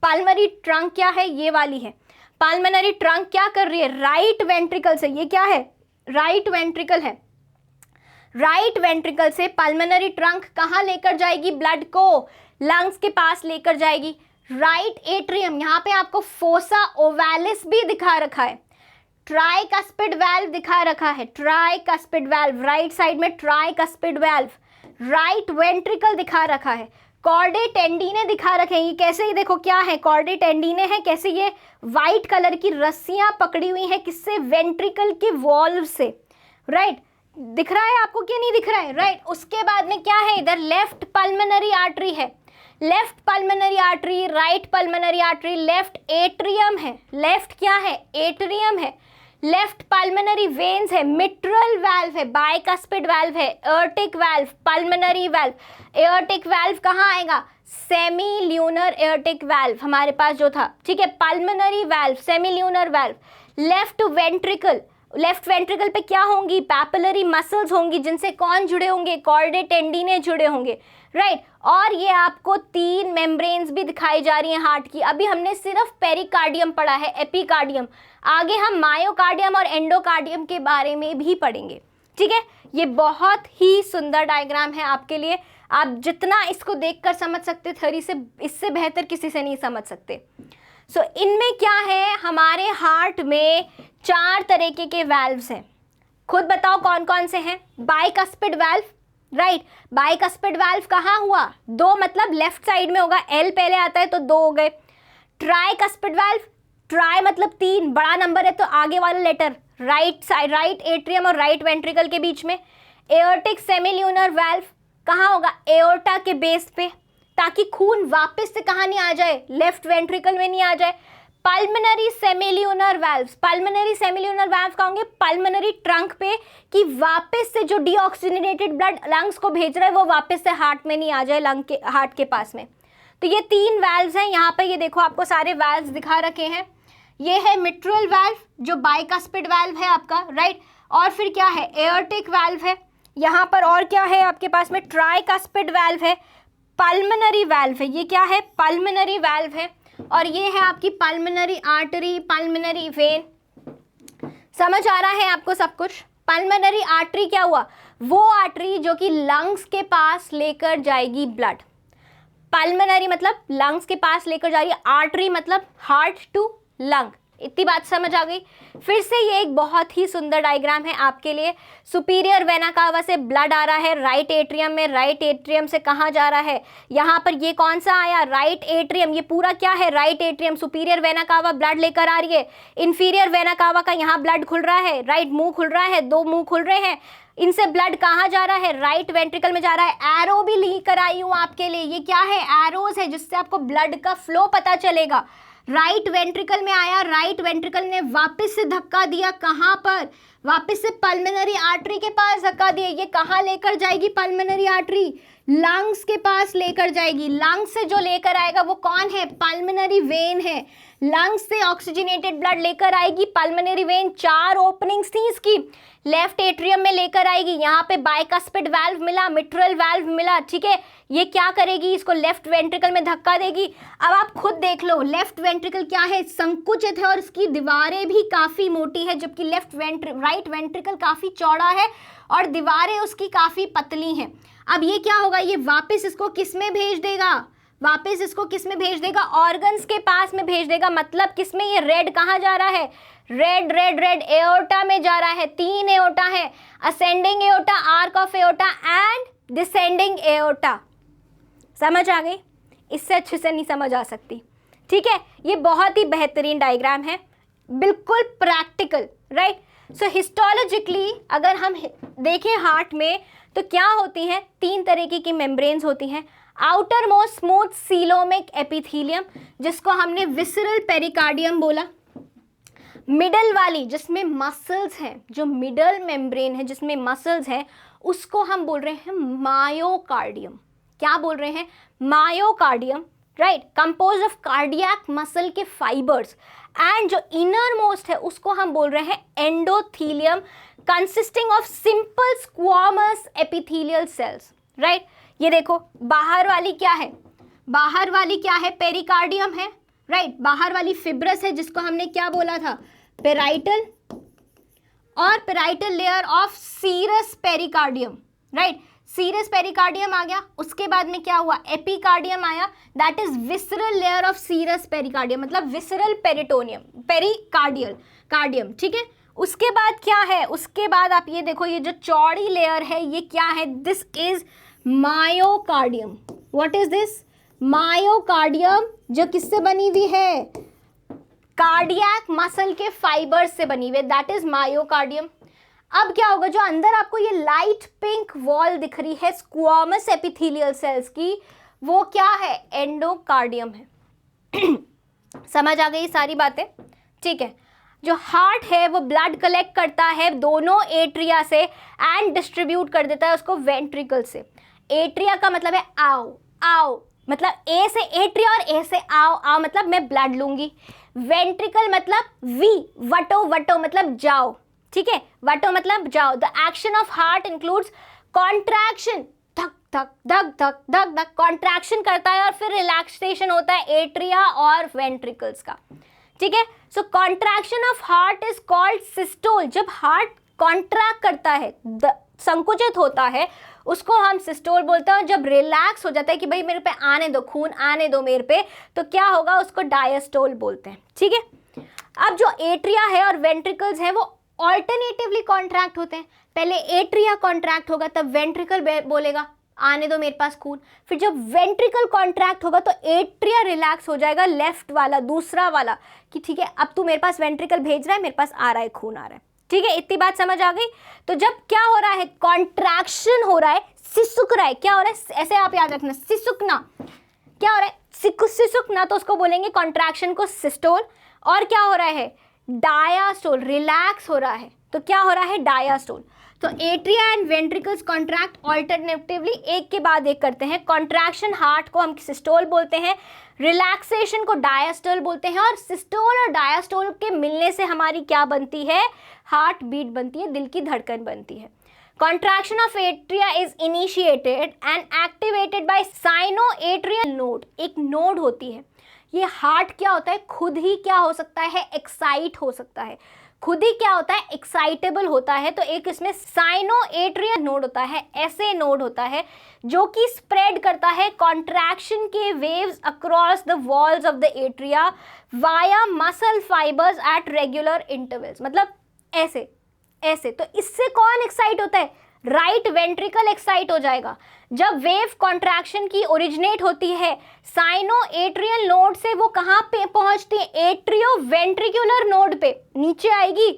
पल्मोनरी ट्रंक क्या है, ये वाली है। पल्मोनरी ट्रंक क्या कर रही है, राइट वेंट्रिकल से, ये क्या है, राइट वेंट्रिकल है, राइट वेंट्रिकल से पल्मोनरी ट्रंक कहाँ लेकर जाएगी ब्लड को, लंग्स के पास लेकर जाएगी। राइट एट्रियम, यहाँ पे आपको फोसा ओवालिस भी दिखा रखा है, ट्राइकस्पिड वाल्व दिखा रखा है, ट्राइकस्पिड वाल्व राइट साइड में, ट्राइकस्पिड वाल्व। राइट वेंट्रिकल दिखा रखा है, कॉर्डे टेंडिने दिखा रखे हैं। ये कैसे, ही देखो क्या है, कॉर्डे टेंडिने हैं, कैसे ये वाइट कलर की रस्सियां पकड़ी हुई हैं, किससे, वेंट्रिकल के वॉल्व से, राइट। दिख रहा है आपको कि नहीं दिख रहा है, राइट। उसके बाद में क्या है, इधर लेफ्ट पल्मोनरी आर्टरी है, left pulmonary artery, right pulmonary artery, left atrium है, लेफ्ट क्या है, एट्रियम है, लेफ्ट पल्मोनरी वेन्स है, मिट्रल वाल्व है, बाइकस्पिड वाल्व है, aortic valve, pulmonary valve. Aortic valve कहाँ आएगा, सेमील्यूनर एओर्टिक वाल्व हमारे पास जो था। ठीक है, pulmonary valve, सेमील्यूनर valve. Left ventricle, left ventricle पे क्या होंगी, पैपिलरी मसल्स होंगी, जिनसे कौन जुड़े होंगे, कॉर्डे टेंडिने जुड़े होंगे, राइट। और ये आपको 3 मेम्ब्रेन्स भी दिखाई जा रही हैं हार्ट की। अभी हमने सिर्फ पेरिकार्डियम पढ़ा है, एपिकार्डियम, आगे हम मायोकार्डियम और एंडोकार्डियम के बारे में भी पढ़ेंगे। ठीक है, ये बहुत ही सुंदर डायग्राम है आपके लिए, आप जितना इसको देखकर समझ सकते थ्योरी से, इससे बेहतर किसी से नहीं समझ सकते। सो इनमें क्या है, हमारे हार्ट में 4 तरीके के वाल्व्स हैं। खुद बताओ कौन कौन से हैं, bicuspid valve, right. Bicuspid valve कहाँ हुआ, 2, मतलब लेफ्ट साइड में होगा, एल पहले आता है तो 2 हो गए। ट्राइकस्पिड वाल्व, ट्राई मतलब 3, बड़ा नंबर है तो आगे वाला letter, right side, right atrium और राइट वेंट्रिकल के बीच में। एओर्टिक सेमील्यूनर वाल्व कहाँ होगा, एओर्टा के बेस पे, ताकि खून वापस से कहाँ नहीं आ जाए, लेफ्ट वेंट्रिकल में नहीं आ जाए। पल्मोनरी सेमील्यूनर वाल्व्स, पल्मोनरी सेमील्यूनर वाल्व कहाँ होंगे, पल्मोनरी ट्रंक पे, कि वापस से जो डीऑक्सीजनेटेड ब्लड लंग्स को भेज रहा है वो वापस से हार्ट में नहीं आ जाए, लंग के हार्ट के पास में। तो ये 3 वाल्व्स हैं यहाँ पे, ये देखो आपको सारे वाल्व्स दिखा रखे हैं। ये है मिट्रल वाल्व जो बाइकस्पिड वाल्व है आपका, राइट। और फिर क्या है, एओर्टिक वाल्व है यहाँ पर, और क्या है आपके पास में, ट्राइकस्पिड वाल्व है, पल्मोनरी वाल्व है, ये क्या है, पल्मोनरी वाल्व है, और ये है आपकी पल्मोनरी आर्टरी, पल्मोनरी वेन। समझ आ रहा है आपको सब कुछ। पल्मोनरी आर्टरी क्या हुआ, वो आर्टरी जो कि लंग्स के पास लेकर जाएगी ब्लड। पल्मोनरी मतलब लंग्स के पास लेकर जा रही है, आर्टरी मतलब हार्ट टू लंग। इतनी बात समझ आ गई। फिर से ये एक बहुत ही सुंदर डायग्राम है आपके लिए। सुपीरियर वेना कावा से ब्लड आ रहा है राइट एट्रियम में, राइट एट्रियम से कहाँ जा रहा है, यहाँ पर ये कौन सा आया, राइट एट्रियम, ये पूरा क्या है, राइट एट्रियम। सुपीरियर वेना कावा ब्लड लेकर आ रही है, इन्फीरियर वेना कावा का यहाँ ब्लड खुल रहा है, राइट मुंह खुल रहा है, 2 मुंह खुल रहे हैं, इनसे ब्लड कहाँ जा रहा है, राइट वेंट्रिकल में जा रहा है। एरो भी लेकर आई हूँ आपके लिए, ये क्या है, एरोज है, जिससे आपको ब्लड का फ्लो पता चलेगा। राइट वेंट्रिकल में आया, राइट वेंट्रिकल ने वापस से धक्का दिया कहाँ पर, वापस से पल्मोनरी आर्टरी के पास धक्का दिए, ये कहाँ लेकर जाएगी पल्मोनरी आर्टरी? लंग्स के पास लेकर जाएगी। लंग्स से जो लेकर आएगा वो कौन है? पल्मोनरी वेन है। लंग्स से ऑक्सीजनेटेड ब्लड लेकर आएगी पल्मोनरी वेन, 4 ओपनिंग्स थी इसकी, लेफ्ट एट्रियम में लेकर आएगी। यहाँ पे बाइकस्पिड वाल्व मिला, मिट्रल वाल्व मिला, ठीक है। ये क्या करेगी? इसको लेफ्ट वेंट्रिकल में धक्का देगी। अब आप खुद देख लो, लेफ्ट वेंट्रिकल क्या है? संकुचित है और इसकी दीवारें भी काफी मोटी है, जबकि राइट वेंट्रिकल काफी चौड़ा है और दीवारें उसकी काफी पतली हैं। अब ये क्या होगा? ये वापस इसको किस में भेज देगा? वापस इसको किस में भेज देगा? ऑर्गन्स के पास में भेज देगा। मतलब किस में? ये रेड कहाँ जा रहा है? रेड रेड रेड एओर्टा में जा रहा है। 3 एओर्टा है, ascending aorta, arc of aorta and descending aorta. समझ आ गई? इससे अच्छे से नहीं समझ आ सकती, ठीक है। ये बहुत ही बेहतरीन डायग्राम है, बिल्कुल प्रैक्टिकल, राइट। सो हिस्टोलॉजिकली अगर हम देखें हार्ट में तो क्या होती हैं? 3 तरीके की मेम्ब्रेन्स होती हैं। Outer most smooth coelomic epithelium, जिसको हमने विसरल पेरिकार्डियम बोला। मिडल वाली जिसमें मसल्स हैं, जो मिडल मेम्ब्रेन है जिसमें मसल्स हैं, उसको हम बोल रहे हैं मायोकार्डियम। क्या बोल रहे हैं? Myocardium, right, compose of cardiac muscle के फाइबर्स। एंड जो इनर मोस्ट है उसको हम बोल रहे हैं endothelium, consisting of simple squamous epithelial cells, right. ये देखो, बाहर वाली क्या है? बाहर वाली क्या है? पेरिकार्डियम है, राइट। बाहर वाली फिब्रस है, जिसको हमने क्या बोला था? पेराइटल, और parietal layer of serous pericardium, right. Serous pericardium आ गया, उसके बाद में क्या हुआ? एपिकार्डियम आया, that is visceral layer of serous pericardium, मतलब विसरल पेरिटोनियम, पेरिकार्डियल कार्डियम, ठीक है। उसके बाद क्या है? उसके बाद आप ये देखो, ये जो चौड़ी लेयर है ये क्या है? This is myocardium. What is this? Myocardium, जो किससे बनी हुई है? कार्डियक मसल के फाइबर्स से बनी हुई है, दैट इज मायोकार्डियम। अब क्या होगा? जो अंदर आपको ये लाइट पिंक वॉल दिख रही है स्क्वामस एपिथेलियल सेल्स की, वो क्या है? एंडोकार्डियम है। समझ आ गई सारी बातें, ठीक है। जो हार्ट है वो ब्लड कलेक्ट करता है दोनों एट्रिया से एंड डिस्ट्रीब्यूट कर देता है उसको वेंट्रिकल से। एट्रिया का मतलब है आओ, आओ मतलब ए से एट्रिया और ए से आओ, आओ मतलब मैं ब्लड लूंगी। वेंट्रिकल मतलब वी, वटो, वटो मतलब जाओ, ठीक है। वटो मतलब जाओ। The action of heart includes contraction, धक धक धक धक धक धक, कॉन्ट्रैक्शन करता है और फिर रिलैक्सेशन होता है एट्रिया और वेंट्रिकल्स का, ठीक है। So contraction of heart is called systole. जब हार्ट कॉन्ट्रैक्ट करता है, संकुचित होता है, उसको हम सिस्टोल बोलते हैं। और जब रिलैक्स हो जाता है कि भाई मेरे पे आने दो, खून आने दो मेरे पे, तो क्या होगा? उसको डायस्टोल बोलते हैं, ठीक है। अब जो एट्रिया है और वेंट्रिकल्स है वो ऑल्टरनेटिवली कॉन्ट्रैक्ट होते हैं। पहले एट्रिया कॉन्ट्रैक्ट होगा तब वेंट्रिकल बोलेगा आने दो मेरे पास खून। फिर जब वेंट्रिकल कॉन्ट्रैक्ट होगा तो एट्रिया रिलैक्स हो जाएगा, लेफ्ट वाला, दूसरा वाला, कि ठीक है अब तू मेरे पास वेंट्रिकल भेज रहा है, मेरे पास आ रहा है, खून आ रहा है, ठीक है। इतनी बात समझ आ गई? तो जब क्या हो रहा है? कॉन्ट्रैक्शन हो रहा है, सिसुक रहा है। क्या हो रहा है? ऐसे आप याद रखना, सिसुकना। क्या हो रहा है? सिसुकना, तो उसको बोलेंगे कॉन्ट्रैक्शन को सिस्टोल। और क्या हो रहा है? डायास्टोल, रिलैक्स हो रहा है, तो क्या हो रहा है? डायास्टोल। तो atria and ventricles contract alternatively, एक के बाद एक करते हैं। कॉन्ट्रैक्शन हार्ट को हम सिस्टोल बोलते हैं, रिलैक्सेशन को डायास्टोल बोलते हैं। और सिस्टोल और डायास्टोल के मिलने से हमारी क्या बनती है? हार्ट बीट बनती है, दिल की धड़कन बनती है। Contraction of atria is initiated and activated by sinoatrial node। एक नोड होती है। ये हार्ट क्या होता है? खुद ही क्या हो सकता है? एक्साइट हो सकता है। खुद ही क्या होता है? एक्साइटेबल होता है। तो एक इसमें साइनोएट्रियल नोड होता है, ऐसे नोड होता है जो कि स्प्रेड करता है कॉन्ट्रैक्शन के waves across the walls of the atria via muscle fibres at regular intervals. मतलब ऐसे ऐसे। तो इससे कौन एक्साइट होता है? राइट वेंट्रिकल एक्साइट हो जाएगा। जब वेव कॉन्ट्रैक्शन की ओरिजिनेट होती है साइनोएट्रियल नोड से, वो कहाँ पे पहुंचती है? एट्रियो वेंट्रिकुलर नोड पे नीचे आएगी,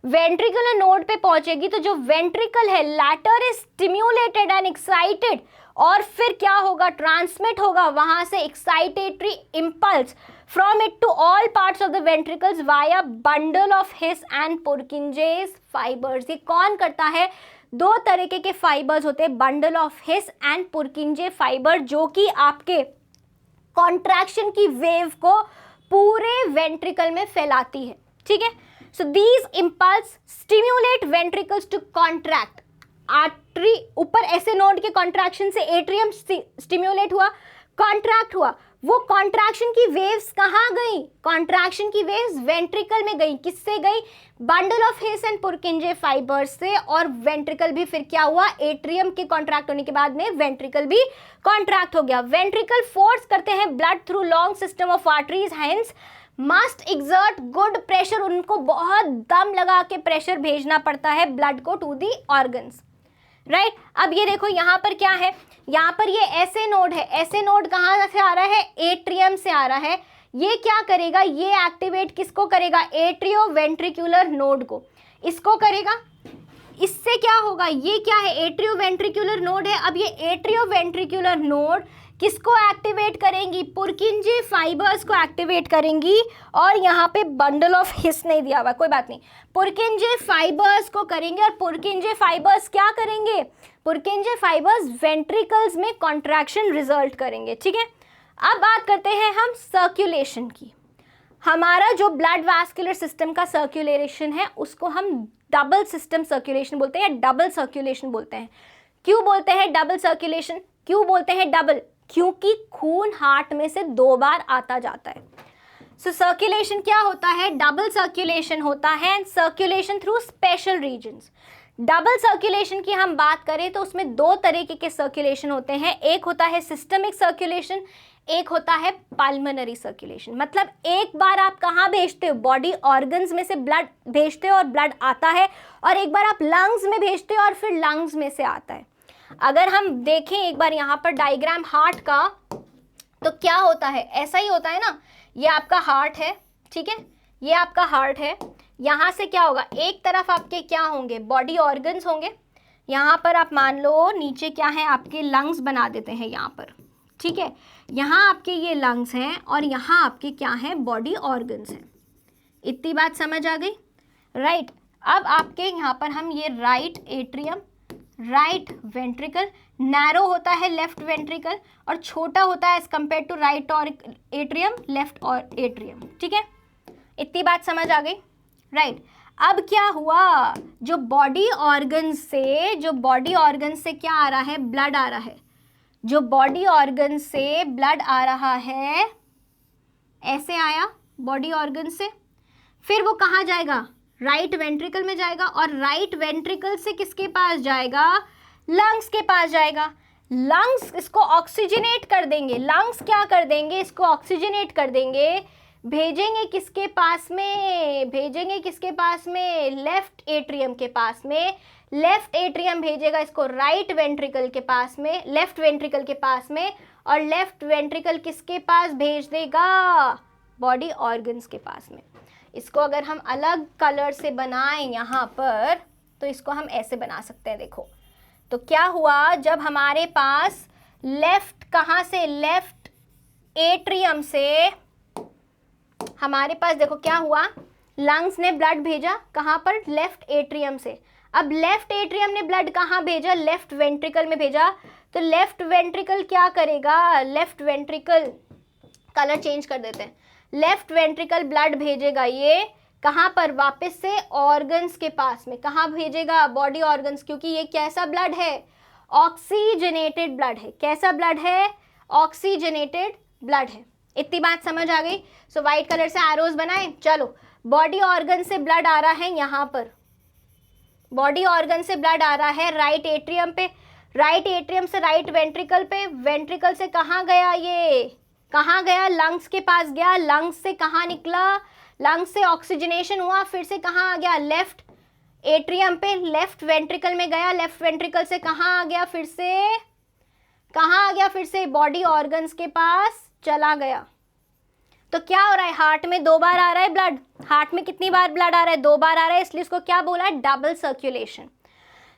वेंट्रिकुलर नोड पे पहुंचेगी। तो जो वेंट्रिकल है latter is stimulated and excited, और फिर क्या होगा? ट्रांसमिट होगा वहां से excitatory impulse from it to all parts of the ventricles via bundle of His and Purkinje's fibres. ये कौन करता है? दो तरीके के फाइबर्स होते हैं, bundle of His and पुरकिंजे fibre, जो कि आपके कॉन्ट्रैक्शन की वेव को पूरे वेंट्रिकल में फैलाती है। ठीक है, so these impulse stimulate ventricles to contract. Artery ऊपर ऐसे नोड के कॉन्ट्रैक्शन से एट्रियम स्टिम्युलेट हुआ, कॉन्ट्रैक्ट हुआ। वो कॉन्ट्रैक्शन की वेव्स कहाँ गई? कॉन्ट्रैक्शन की वेव्स वेंट्रिकल में गई। किससे गई? Bundle of His and पुरकिंजे fibres से। और वेंट्रिकल भी फिर क्या हुआ? एट्रियम के कॉन्ट्रैक्ट होने के बाद में वेंट्रिकल भी कॉन्ट्रैक्ट हो गया। वेंट्रिकल फोर्स करते हैं blood through long system of arteries, hence must exert good pressure. उनको बहुत दम लगा के प्रेशर भेजना पड़ता है ब्लड को टू दी ऑर्गन्स, राइट। अब ये देखो यहाँ पर क्या है, यहाँ पर ये ऐसे नोड है। ऐसे नोड कहाँ से आ रहा है? एट्रियम से आ रहा है। ये क्या करेगा? ये एक्टिवेट किसको करेगा? एट्रियो वेंट्रिकुलर नोड को, इसको करेगा। इससे क्या होगा? ये क्या है? एट्रियो वेंट्रिकुलर नोड है। अब ये एट्रियो वेंट्रिकुलर नोड किसको एक्टिवेट करेंगी? पुरकिंजे फाइबर्स को एक्टिवेट करेंगी। और यहाँ पे बंडल ऑफ हिस नहीं दिया हुआ, कोई बात नहीं, पुरकिंजे फाइबर्स को करेंगे। और पुरकिंजे फाइबर्स क्या करेंगे? पुरकिंजे फाइबर्स वेंट्रिकल्स में कॉन्ट्रैक्शन रिजल्ट करेंगे। ठीक है, अब बात करते हैं हम सर्कुलेशन की। हमारा जो ब्लड वास्कुलर सिस्टम का सर्कुलेशन है उसको हम डबल सिस्टम सर्कुलेशन बोलते हैं, डबल सर्कुलेशन बोलते हैं। क्यों बोलते हैं डबल सर्कुलेशन? क्यों बोलते हैं डबल? क्योंकि खून हार्ट में से 2 बार आता जाता है। सो सर्कुलेशन क्या होता है? डबल सर्कुलेशन होता है, and circulation through special regions. Double circulation की हम बात करें तो उसमें 2 तरीके के सर्कुलेशन होते हैं। एक होता है सिस्टमिक सर्कुलेशन, एक होता है पल्मोनरी सर्कुलेशन। मतलब एक बार आप कहाँ भेजते हो? बॉडी ऑर्गन्स में से ब्लड भेजते हो और ब्लड आता है, और एक बार आप लंग्स में भेजते हो और फिर लंग्स में से आता है। अगर हम देखें एक बार यहाँ पर डायग्राम हार्ट का, तो क्या होता है? ऐसा ही होता है ना। ये आपका हार्ट है, ठीक है, ये आपका हार्ट है। यहाँ से क्या होगा? एक तरफ आपके क्या होंगे? बॉडी ऑर्गन्स होंगे। यहाँ पर आप मान लो नीचे क्या है? आपके लंग्स बना देते हैं यहाँ पर, ठीक है। यहाँ आपके ये लंग्स हैं और यहाँ आपके क्या हैं? बॉडी ऑर्गन्स हैं। इतनी बात समझ आ गई, राइट। अब आपके यहाँ पर हम ये right atrium, right ventricle, narrow होता है लेफ्ट वेंट्रिकल और छोटा होता है एज कंपेयर टू राइट और एट्रियम, लेफ्ट और एट्रियम। ठीक है, इतनी बात समझ आ गई, राइट। अब क्या हुआ? जो बॉडी ऑर्गन से क्या आ रहा है? ब्लड आ रहा है। जो बॉडी ऑर्गन से ब्लड आ रहा है, ऐसे आया बॉडी ऑर्गन से, फिर वो कहाँ जाएगा? राइट वेंट्रिकल में जाएगा। और राइट वेंट्रिकल से किसके पास जाएगा? लंग्स के पास जाएगा। लंग्स इसको ऑक्सीजनेट कर देंगे। लंग्स क्या कर देंगे? इसको ऑक्सीजनेट कर देंगे। भेजेंगे किसके पास में? भेजेंगे किसके पास में? लेफ्ट एट्रियम के पास में। लेफ्ट एट्रियम भेजेगा इसको राइट वेंट्रिकल के पास में, लेफ्ट वेंट्रिकल के पास में। और लेफ्ट वेंट्रिकल किसके पास भेज देगा? बॉडी ऑर्गन्स के पास में। इसको अगर हम अलग कलर से बनाएं यहाँ पर, तो इसको हम ऐसे बना सकते हैं। देखो तो क्या हुआ? जब हमारे पास लेफ्ट, कहाँ से? लेफ्ट एट्रियम से हमारे पास देखो क्या हुआ? लंग्स ने ब्लड भेजा कहाँ पर? लेफ्ट एट्रियम से। अब लेफ्ट एट्रियम ने ब्लड कहाँ भेजा? लेफ्ट वेंट्रिकल में भेजा। तो लेफ्ट वेंट्रिकल क्या करेगा? लेफ्ट वेंट्रिकल, कलर चेंज कर देते हैं, लेफ्ट वेंट्रिकल ब्लड भेजेगा ये कहाँ पर? वापस से ऑर्गन्स के पास में। कहाँ भेजेगा? बॉडी ऑर्गन्स, क्योंकि ये कैसा ब्लड है? ऑक्सीजनेटेड ब्लड है। कैसा ब्लड है? ऑक्सीजनेटेड ब्लड है। इतनी बात समझ आ गई। सो व्हाइट कलर से एरोज बनाएं। चलो, बॉडी ऑर्गन से ब्लड आ रहा है यहाँ पर, बॉडी ऑर्गन से ब्लड आ रहा है राइट एट्रियम पे, राइट एट्रियम से राइट वेंट्रिकल पे, वेंट्रिकल से कहाँ गया? ये कहाँ गया? लंग्स के पास गया। लंग्स से कहाँ निकला? लंग्स से ऑक्सीजनेशन हुआ, फिर से कहाँ आ गया? लेफ्ट एट्रियम पे, लेफ्ट वेंट्रिकल में गया। लेफ्ट वेंट्रिकल से कहाँ आ गया? फिर से कहाँ आ गया? फिर से बॉडी ऑर्गन्स के पास चला गया। तो क्या हो रहा है? हार्ट में 2 बार आ रहा है ब्लड। हार्ट में कितनी बार ब्लड आ रहा है? 2 बार आ रहा है, इसलिए इसको क्या बोला है? Double circulation.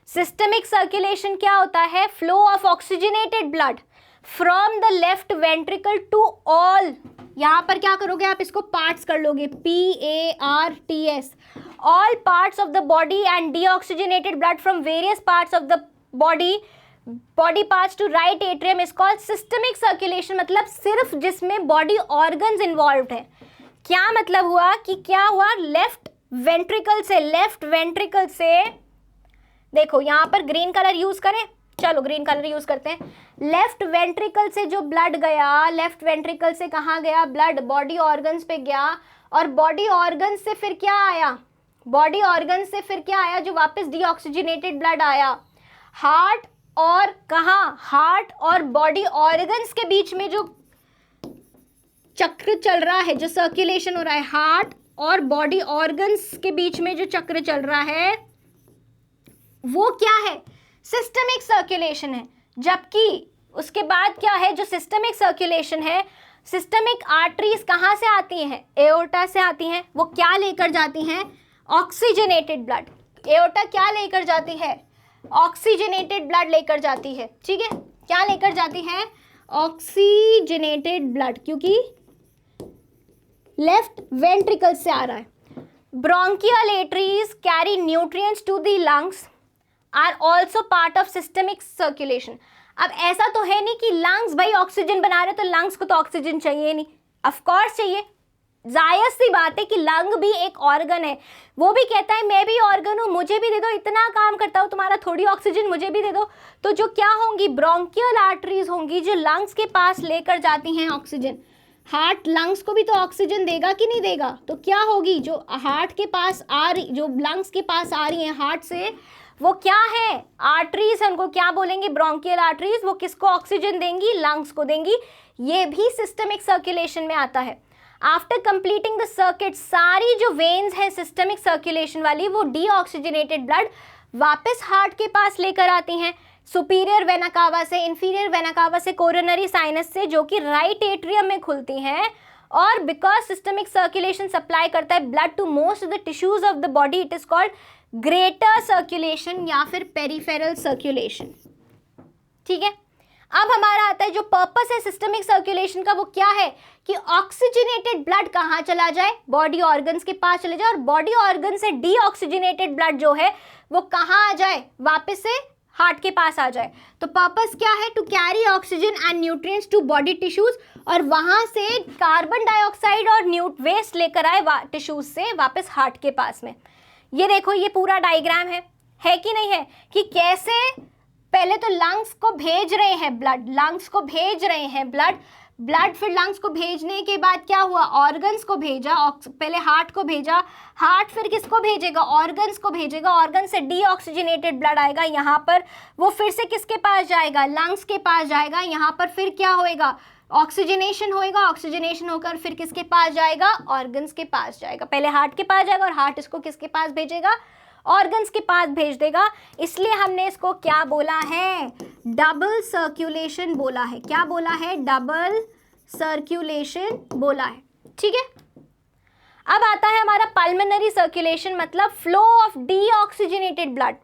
सिस्टमिक सर्कुलेशन क्या होता है? Flow of oxygenated blood. From the left ventricle to all, यहां पर क्या करोगे आप, इसको पार्ट्स कर लोगे, PARTS, all parts of the body and deoxygenated blood from various parts of the body parts to right atrium is called systemic circulation. मतलब सिर्फ जिसमें बॉडी ऑर्गन्स इन्वॉल्व है। क्या मतलब हुआ कि क्या हुआ, लेफ्ट वेंट्रिकल से देखो यहां पर ग्रीन कलर यूज करें, चलो ग्रीन कलर यूज करते हैं। लेफ्ट वेंट्रिकल से जो ब्लड गया, लेफ्ट वेंट्रिकल से कहाँ गया ब्लड, बॉडी ऑर्गन्स पे गया, और बॉडी ऑर्गन्स से फिर क्या आया, बॉडी ऑर्गन्स से फिर क्या आया, जो वापस डीऑक्सीजनेटेड ब्लड आया हार्ट, और कहाँ, हार्ट और बॉडी ऑर्गन्स के बीच में जो चक्र चल रहा है, जो सर्कुलेशन हो रहा है, हार्ट और बॉडी ऑर्गन्स के बीच में जो चक्र चल रहा है वो क्या है, सिस्टमिक सर्कुलेशन है। जबकि उसके बाद क्या है, जो सिस्टमिक सर्कुलेशन है, सिस्टमिक आर्टरीज कहाँ से आती हैं, एओर्टा से आती हैं। वो क्या लेकर जाती हैं, ऑक्सीजनेटेड ब्लड। एओर्टा क्या लेकर जाती है, ऑक्सीजनेटेड ब्लड लेकर जाती है, ठीक है, क्या लेकर जाती है, ऑक्सीजनेटेड ब्लड, क्योंकि लेफ्ट वेंट्रिकल से आ रहा है। Bronchial arteries carry nutrients to the lungs are also part of systemic circulation. अब ऐसा तो है नहीं कि लंग्स भाई ऑक्सीजन बना रहे तो लंग्स को तो ऑक्सीजन चाहिए नहीं, ऑफ कोर्स चाहिए, जायज़ सी बात है कि लंग भी एक ऑर्गन है, वो भी कहता है मैं भी ऑर्गन हूँ, मुझे भी दे दो, इतना काम करता हूँ तुम्हारा, थोड़ी ऑक्सीजन मुझे भी दे दो। तो जो क्या होंगी, ब्रोंकियल आर्टरीज होंगी जो लंग्स के पास लेकर जाती हैं ऑक्सीजन। हार्ट लंग्स को भी तो ऑक्सीजन देगा कि नहीं देगा, तो क्या होगी, जो हार्ट के पास आ रही, जो लंग्स के पास आ रही हैं हार्ट से, वो क्या है, आर्टरीज, उनको क्या बोलेंगे, ब्रोंकियल आर्टरीज। वो किसको ऑक्सीजन देंगी, लंग्स को देंगी। ये भी सिस्टमिक सर्कुलेशन में आता है। आफ्टर कंप्लीटिंग द सर्किट, सारी जो वेन्स हैं सिस्टमिक सर्कुलेशन वाली, वो डीऑक्सीजनेटेड ब्लड वापस हार्ट के पास लेकर आती हैं, सुपीरियर वेना कावा से, इंफीरियर वेना कावा से, कोरोनरी साइनस से, जो कि राइट एट्रियम में खुलती हैं। और बिकॉज सिस्टमिक सर्कुलेशन सप्लाई करता है blood to most of the tissues of the body, it is called greater circulation या फिर पेरिफेरल सर्कुलेशन, ठीक है। अब हमारा आता है जो पर्पस है सिस्टमिक सर्कुलेशन का, वो क्या है कि ऑक्सीजनेटेड ब्लड कहाँ चला जाए, बॉडी ऑर्गन्स के पास चले जाए, और बॉडी ऑर्गन से डीऑक्सीजनेटेड ब्लड जो है वो कहाँ आ जाए, वापस से हार्ट के पास आ जाए। तो पर्पस क्या है, to carry oxygen and nutrients to body tissues, और वहां से कार्बन डाइऑक्साइड और वेस्ट लेकर आए टिश्यूज से वापस हार्ट के पास में। ये देखो ये पूरा डायग्राम है कि नहीं है, कि कैसे पहले तो लंग्स को भेज रहे हैं ब्लड, लंग्स को भेज रहे हैं ब्लड, फिर लंग्स को भेजने के बाद क्या हुआ, ऑर्गन्स को भेजा, पहले हार्ट को भेजा, हार्ट फिर किसको भेजेगा, ऑर्गन्स को भेजेगा, ऑर्गन से डीऑक्सीजनेटेड ब्लड आएगा यहाँ पर, वो फिर से किसके पास जाएगा, लंग्स के पास जाएगा, यहाँ पर फिर क्या होएगा, ऑक्सीजनेशन होएगा, ऑक्सीजनेशन होकर फिर किसके पास जाएगा, ऑर्गन्स के पास जाएगा। पहले हार्ट के पास जाएगा और हार्ट इसको किसके पास भेजेगा, ऑर्गन्स के पास भेज देगा। इसलिए हमने इसको क्या बोला है, डबल सर्कुलेशन बोला है। क्या बोला है, डबल सर्कुलेशन बोला है, ठीक है। अब आता है हमारा पल्मोनरी सर्कुलेशन, मतलब flow of deoxygenated blood.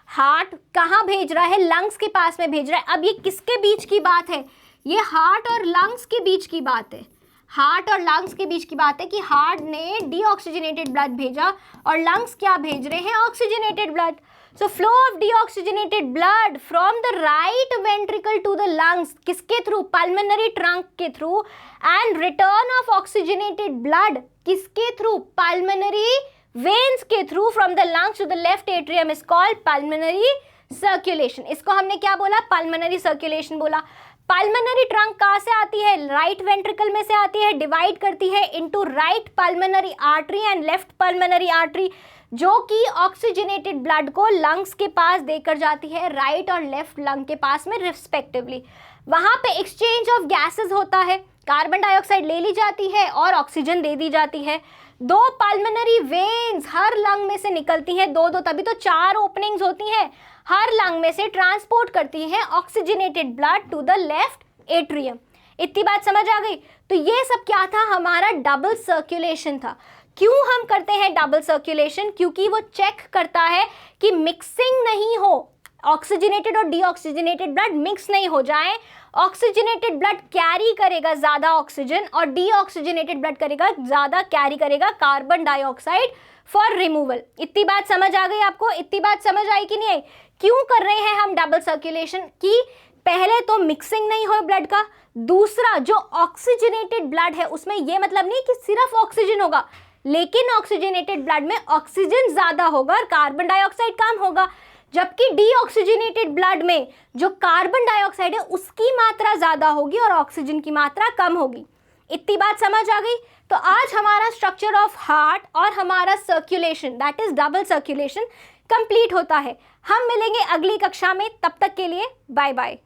Heart कहाँ भेज रहा है, लंग्स के पास में भेज रहा है। अब ये किसके बीच की बात है, ये हार्ट और लंग्स के बीच की बात है, हार्ट और लंग्स के बीच की बात है कि हार्ट ने डीऑक्सीजनेटेड ब्लड भेजा और लंग्स क्या भेज रहे हैं, oxygenated blood. So flow of deoxygenated blood from the right ventricle to the lungs, किसके थ्रू, पल्मोनरी ट्रंक के through, and return of oxygenated blood किसके थ्रू, पल्मोनरी वेन्स के through, from the lungs to the left atrium is called pulmonary circulation. इसको हमने क्या बोला, pulmonary circulation बोला। Pulmonary trunk कहाँ से आती है, राइट वेंट्रिकल में से आती है, डिवाइड करती है into right pulmonary artery and left pulmonary artery, जो कि ऑक्सीजनेटेड ब्लड को लंग्स के पास देकर जाती है, राइट और लेफ्ट लंग के पास में रिस्पेक्टिवली। वहाँ पे एक्सचेंज ऑफ गैसेस होता है, कार्बन डाइऑक्साइड ले ली जाती है और ऑक्सीजन दे दी जाती है। दो पल्मोनरी वेन्स हर लंग में से निकलती हैं, दो तभी तो 4 ओपनिंग्स होती हैं, हर लंग में से ट्रांसपोर्ट करती है oxygenated blood to the left atrium. इतनी बात समझ आ गई। तो ये सब क्या था, हमारा डबल सर्कुलेशन था। क्यों हम करते हैं डबल सर्कुलेशन, क्योंकि वो चेक करता है कि मिक्सिंग नहीं हो, ऑक्सीजनेटेड और डीऑक्सीजनेटेड ब्लड मिक्स नहीं हो जाए। ऑक्सीजनेटेड ब्लड कैरी करेगा ज़्यादा ऑक्सीजन और डीऑक्सीजनेटेड ब्लड करेगा ज़्यादा कैरी करेगा कार्बन डाइऑक्साइड फॉर रिमूवल। इतनी बात समझ आ गई आपको? इतनी बात समझ आई कि नहीं आई? क्यों कर रहे हैं हम डबल सर्कुलेशन? कि पहले तो मिक्सिंग नहीं हो ब्लड का, दूसरा जो ऑक्सीजनेटेड ब्लड है उसमें ये मतलब नहीं कि सिर्फ ऑक्सीजन होगा, लेकिन ऑक्सीजनेटेड ब्लड में ऑक्सीजन ज्यादा होगा और कार्बन डाइऑक्साइड कम होगा, जबकि डीऑक्सीजनेटेड ब्लड में जो कार्बन डाइऑक्साइड है उसकी मात्रा ज्यादा होगी और ऑक्सीजन की मात्रा कम होगी। इतनी बात समझ आ गई? तो आज हमारा स्ट्रक्चर ऑफ हार्ट और हमारा circulation that is double circulation complete होता है। हम मिलेंगे अगली कक्षा में, तब तक के लिए बाय बाय।